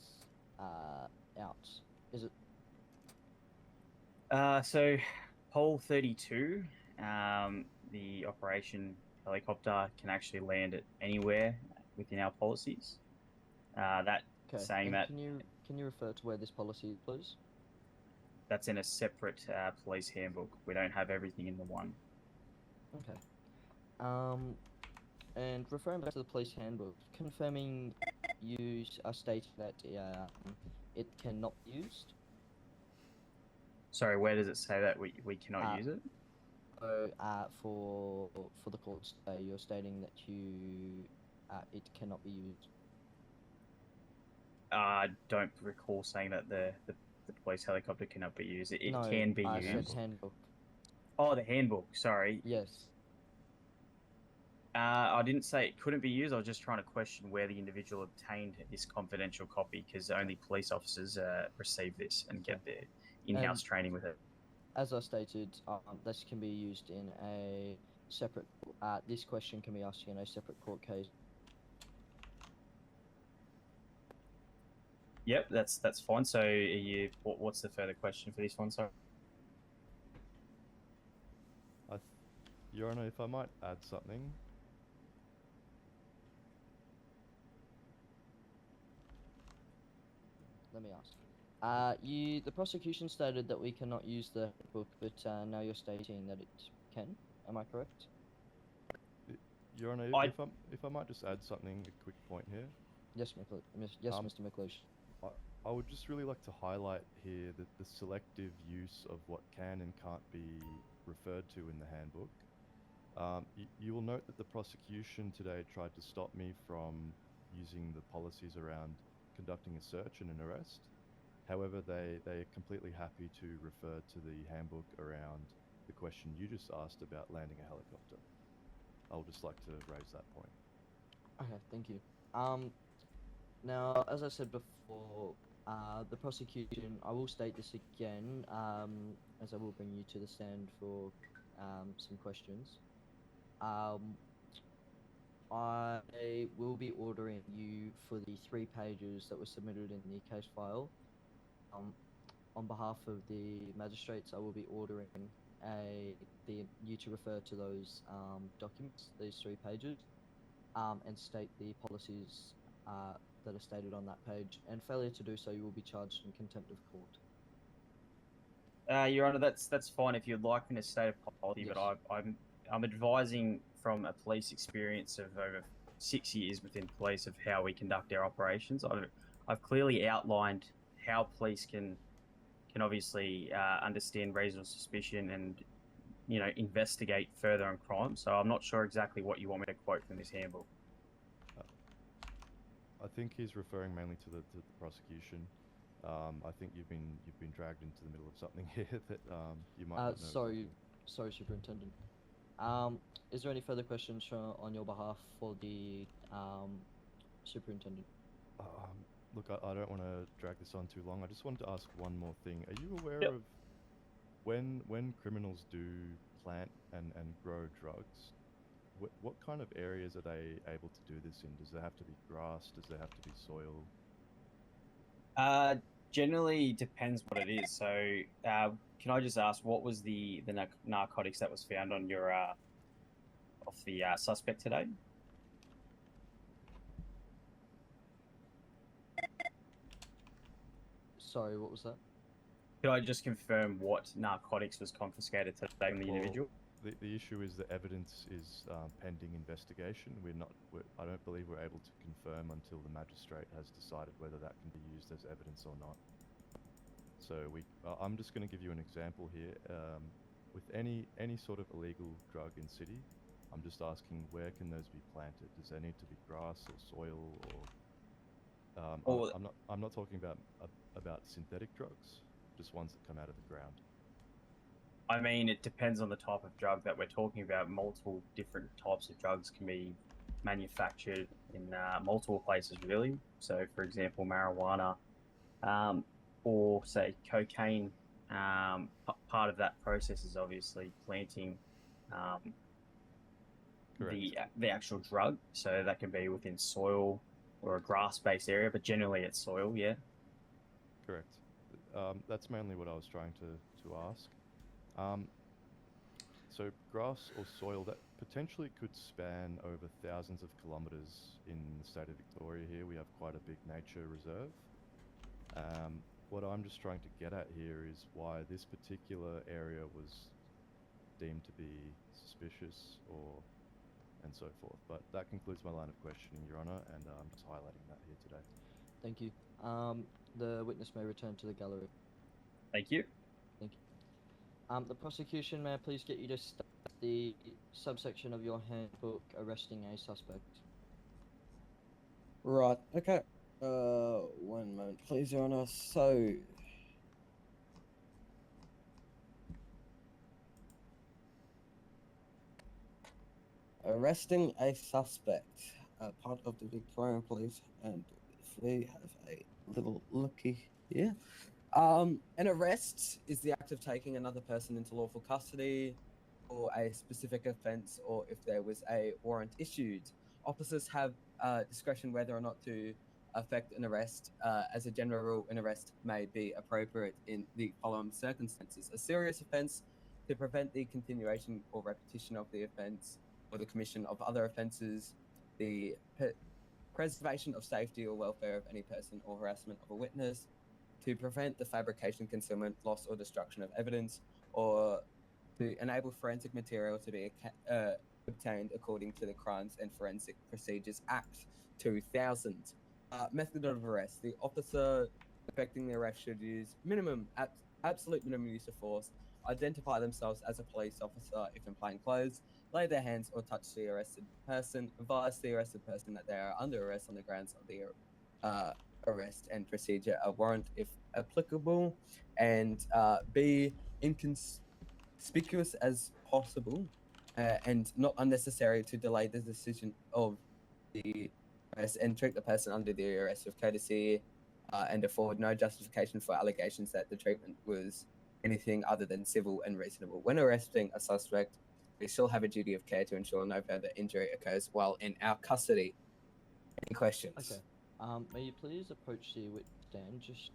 out? Is it? So, Pole 32, the operation helicopter can actually land at anywhere within our policies. Saying and that Can you refer to where this policy is, please? that's in a separate police handbook. We don't have everything in the one. Okay. And referring back to the police handbook, confirming you are stating that it cannot be used. Sorry, where does it say that we cannot use it? So, for the courts today, you're stating that it cannot be used. I don't recall saying that the police helicopter cannot be used. It No, can be I used. said handbook. Oh, the handbook. Sorry. Yes. I didn't say it couldn't be used. I was just trying to question where the individual obtained this confidential copy, because only police officers receive this and get their in-house training with it. As I stated, this can be used in a separate. This question can be asked in a separate court case. Yep, that's fine. So, what's the further question for this one? Sorry. Your Honor, if I might add something. Let me ask. The prosecution stated that we cannot use the book, but now you're stating that it can. Am I correct? Your Honor, if I might just add something, a quick point here. Yes, Mr. McLeish. I would just really like to highlight here that the selective use of what can and can't be referred to in the handbook. You will note that the prosecution today tried to stop me from using the policies around conducting a search and an arrest. However, they are completely happy to refer to the handbook around the question you just asked about landing a helicopter. I would just like to raise that point. Okay, thank you. Now, as I said before, the prosecution, I will state this again, as I will bring you to the stand for some questions. I will be ordering you for the 3 pages that were submitted in the case file. On behalf of the magistrates, I will be ordering you to refer to those documents, these 3 pages, and state the policies that are stated on that page. And failure to do so, you will be charged in contempt of court. Your Honor, that's fine if you'd like me to state a policy, Yes. but I'm advising from a police experience of over 6 years within police of how we conduct our operations. I've clearly outlined how police can obviously understand reasonable suspicion and, you know, investigate further on crime. So I'm not sure exactly what you want me to quote from this handbook. I think he's referring mainly to the prosecution. I think you've been dragged into the middle of something here that you might not know. Sorry, Superintendent. Is there any further questions on your behalf for the Superintendent? Look, I don't want to drag this on too long. I just wanted to ask one more thing. Are you aware Yep. of when criminals do plant and grow drugs, what kind of areas are they able to do this in? Does there have to be grass? Does there have to be soil? Generally depends what it is. So, can I just ask, what was the narcotics that was found on your off the suspect today? Sorry, what was that? Could I just confirm what narcotics was confiscated today from the individual? The issue is the evidence is pending investigation. I don't believe we're able to confirm until the magistrate has decided whether that can be used as evidence or not. So I'm just going to give you an example here. With any sort of illegal drug in city, I'm just asking where can those be planted? Does there need to be grass or soil or? I'm not talking about synthetic drugs, just ones that come out of the ground. I mean, it depends on the type of drug that we're talking about. Multiple different types of drugs can be manufactured in multiple places, really. So, for example, marijuana or, say, cocaine, part of that process is obviously planting the actual drug. So that can be within soil or a grass-based area, but generally it's soil, yeah. Correct. That's mainly what I was trying to ask. So grass or soil that potentially could span over thousands of kilometers in the state of Victoria here. We have quite a big nature reserve. What I'm just trying to get at here is why this particular area was deemed to be suspicious and so forth. But that concludes my line of questioning, Your Honour, and I'm just highlighting that here today. Thank you. The witness may return to the gallery. Thank you. Thank you. The prosecution, may I please get you to start the subsection of your handbook arresting a suspect? Right, okay. One moment, please, Your Honour. So, arresting a suspect, part of the Victorian Police, and if we have a little looky here. An arrest is the act of taking another person into lawful custody for a specific offence, or if there was a warrant issued. Officers have discretion whether or not to effect an arrest. As a general rule, an arrest may be appropriate in the following circumstances: a serious offence to prevent the continuation or repetition of the offence, or the commission of other offences, the preservation of safety or welfare of any person, or harassment of a witness, to prevent the fabrication, concealment, loss, or destruction of evidence, or to enable forensic material to be obtained according to the Crimes and Forensic Procedures Act 2000. Method of arrest: the officer effecting the arrest should use absolute minimum use of force, identify themselves as a police officer if in plain clothes, lay their hands or touch the arrested person, advise the arrested person that they are under arrest on the grounds of the arrest and procedure, a warrant if applicable, and be inconspicuous as possible and not unnecessary to delay the decision of the arrest, and treat the person under the arrest with courtesy and afford no justification for allegations that the treatment was anything other than civil and reasonable. When arresting a suspect, we still have a duty of care to ensure no further injury occurs while in our custody. Any questions? Okay. May you please approach the witness stand, just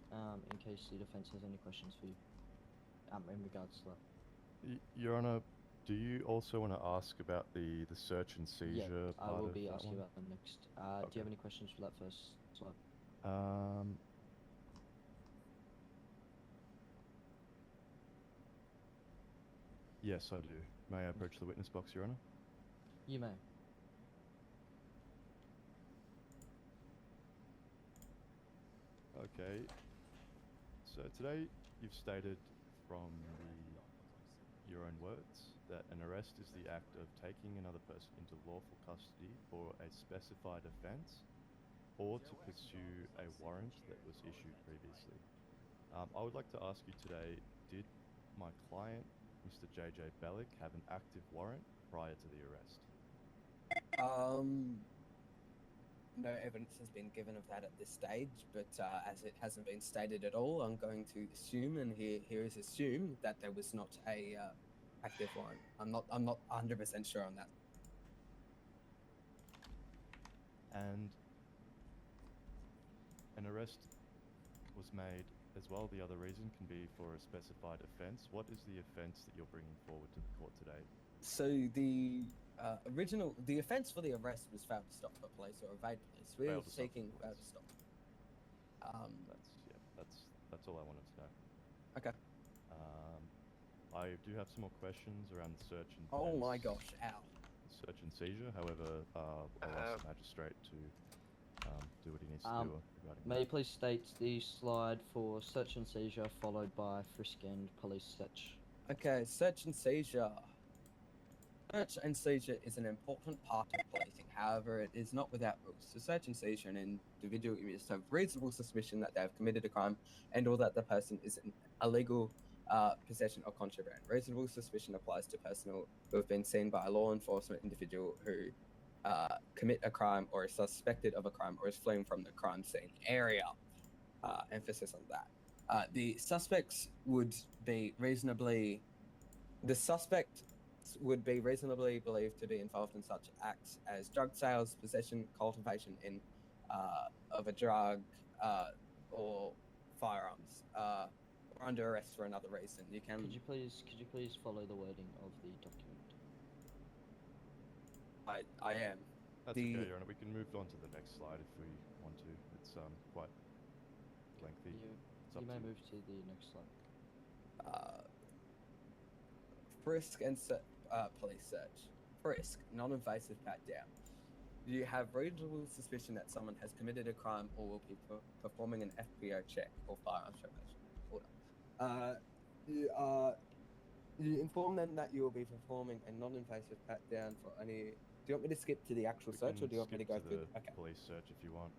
in case the defence has any questions for you, in regards to that. Your Honour, do you also want to ask about the search and seizure I part will of be that asking one? about them next. Do Okay. you have any questions for that first slide? Yes, I do. May I approach the witness box, Your Honour? You may. Okay. So today you've stated from your own words that an arrest is the act of taking another person into lawful custody for a specified offence or to pursue a warrant that was issued previously. I would like to ask you today, did my client, Mr. JJ Bellick, have an active warrant prior to the arrest? No evidence has been given of that at this stage, but as it hasn't been stated at all, I'm going to assume, and here is assumed, that there was not a active warrant. I'm not 100% sure on that. And an arrest was made as well. The other reason can be for a specified offence. What is the offence that you're bringing forward to the court today? So the offence for the arrest was failed to stop the police or evade police. We're seeking failed to stop. That's all I wanted to know. Okay. I do have some more questions around the search and Oh my gosh, ow. search and seizure. However, I'll ask the magistrate to do what he needs to do regarding May you please state the slide for search and seizure followed by frisk and police search. Okay, search and seizure. Search and seizure is an important part of policing. However, it is not without rules. To search and seizure an individual, you must have reasonable suspicion that they have committed a crime and or that the person is in illegal possession of contraband. Reasonable suspicion applies to personnel who have been seen by a law enforcement individual who commit a crime or is suspected of a crime or is fleeing from the crime scene area. Emphasis on that. The suspects would be reasonably... The suspect would be reasonably believed to be involved in such acts as drug sales, possession, cultivation of a drug, or firearms, or under arrest for another reason. You can. Could you please follow the wording of the document? I am. That's okay, Your Honor. We can move on to the next slide if we want to. It's quite lengthy. You may move to the next slide. Frisk and police search. Frisk, non-invasive pat down. You have reasonable suspicion that someone has committed a crime or will be performing an FPO check or firearms order. You inform them that you will be performing a non-invasive pat down for any. Do you want me to skip to the actual We search, can or do you want me to skip go through? the police search if you want.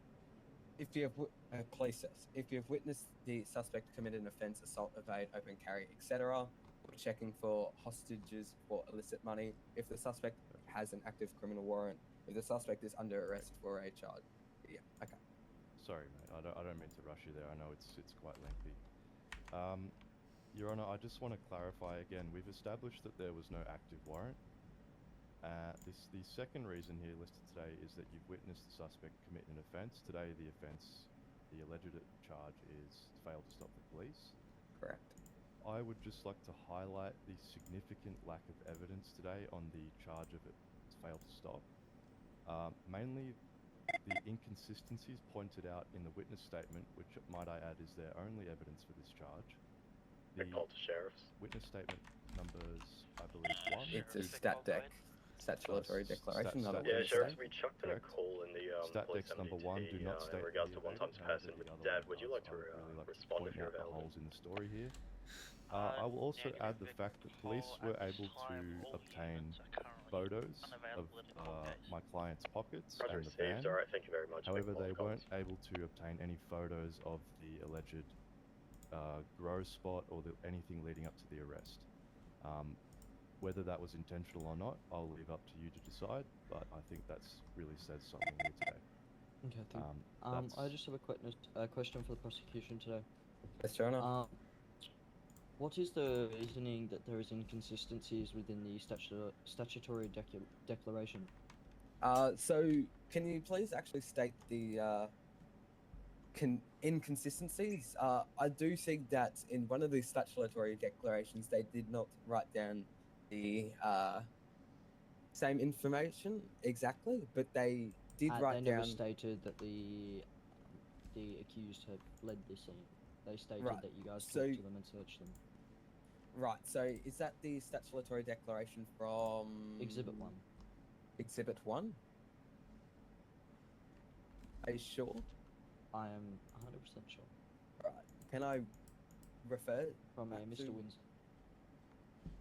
If you have police search, if you have witnessed the suspect commit an offence, assault, evade, open carry, etc., or checking for hostages for illicit money, if the suspect has an active criminal warrant, if the suspect is under arrest for a charge. Yeah. Okay. Sorry, mate. I don't mean to rush you there. I know it's quite lengthy. Your Honor, I just want to clarify again. We've established that there was no active warrant. The second reason here listed today is that you've witnessed the suspect commit an offence. Today, the offence, the alleged charge is failed to stop the police. Correct. I would just like to highlight the significant lack of evidence today on the charge of it failed to stop. Mainly the inconsistencies pointed out in the witness statement, which might I add is their only evidence for this charge. The call to sheriffs. Witness statement numbers, I believe, 1. It's a stat deck. Statutory declaration. Not a Yeah, witness sheriffs, statement. we chucked in a call in the Stat police decks number 1 do not state in regards to the one event. time's However, person with the other Dad. one Would you does. like to I would really like respond to if point you're out the available? holes in the story here. I will also add the fact that police were able to obtain photos of my client's pockets Roger and the received. van. Alright, thank you very much. However, Make they calls. weren't able to obtain any photos of the alleged grow spot or anything leading up to the arrest. Whether that was intentional or not, I'll leave up to you to decide, but I think that's really says something here today. Okay, thank you. That's- I just have a question for the prosecution today. Yes, Your Honor. What is the reasoning that there is inconsistencies within the statutory declaration? So can you please actually state the inconsistencies? I do think that in one of the statutory declarations they did not write down the same information exactly, but they did write They never down. stated that the accused had fled the scene. They stated Right, that you guys so- talked to them and searched them. Right. So is that the statutory declaration from Exhibit 1? Exhibit 1. Are you sure? I am 100% sure. Right. Can I refer From back Mr. to- Windsor.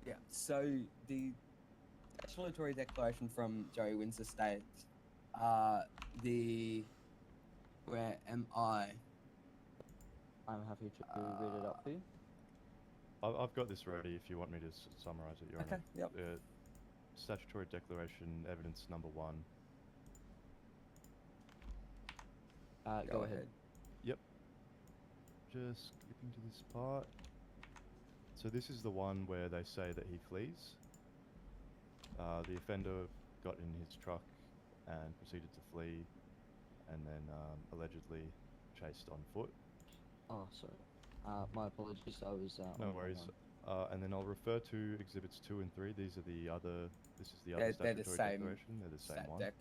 Yeah, so the statutory declaration from Joey Windsor states, where am I? I'm happy to read it up for you. I've got this ready if you want me to summarize it, Your Honor. Okay, yep. Statutory declaration, evidence number 1. Go ahead. Yep. Just skipping to this part. So this is the one where they say that he flees. The offender got in his truck and proceeded to flee, and then allegedly chased on foot. Oh, sorry. My apologies. I was. No on the worries. wrong And then I'll refer to exhibits 2 and 3. These are the other. This is the other They're the statutory same declaration. They're the same stat one. deck.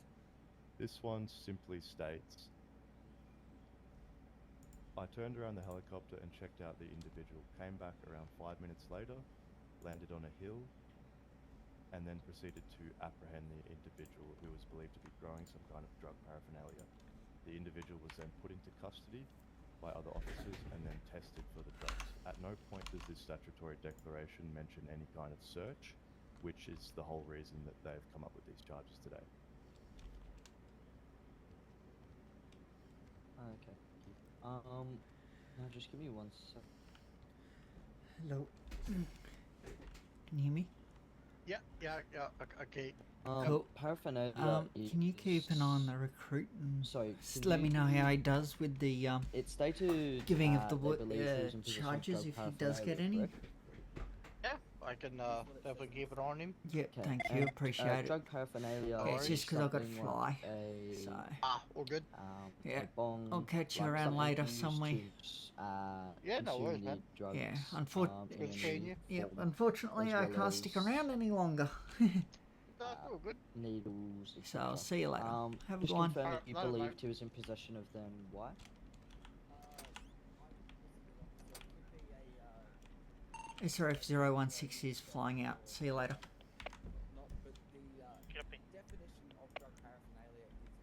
This one simply states, I turned around the helicopter and checked out the individual, came back around 5 minutes later, landed on a hill, and then proceeded to apprehend the individual who was believed to be growing some kind of drug paraphernalia. The individual was then put into custody by other officers and then tested for the drugs. At no point does this statutory declaration mention any kind of search, which is the whole reason that they've come up with these charges today. Okay. Now just give me 1 sec. Hello. Can you hear me? Yeah, okay. Cool. Paraphernalia. Can you keep an eye on the recruit and Sorry, just can let me you- know how he does with the It's stated giving of the they believe he was in possession of charges drug if he does get paraphernalia, any. correct? Yeah, I can definitely keep it on him. Yeah, Okay, thank you, and, appreciate it. Drug paraphernalia. Yeah, it's is just 'cause I've got something fly, Like a, so all good. Yeah, a bong, I'll catch you like around something later used somewhere. To, Yeah, no consume worries, the man. drugs, Yeah, in unfortunately, any yep, form, unfortunately, as I well can't stick as, around any longer. All good. Needles. So I'll etc. see you later. Have a just good one. confirm that you Later, believed mate. he was in possession of them. Why? SRF 016 is flying out. See you later. Copy. definition of drug paraphernalia is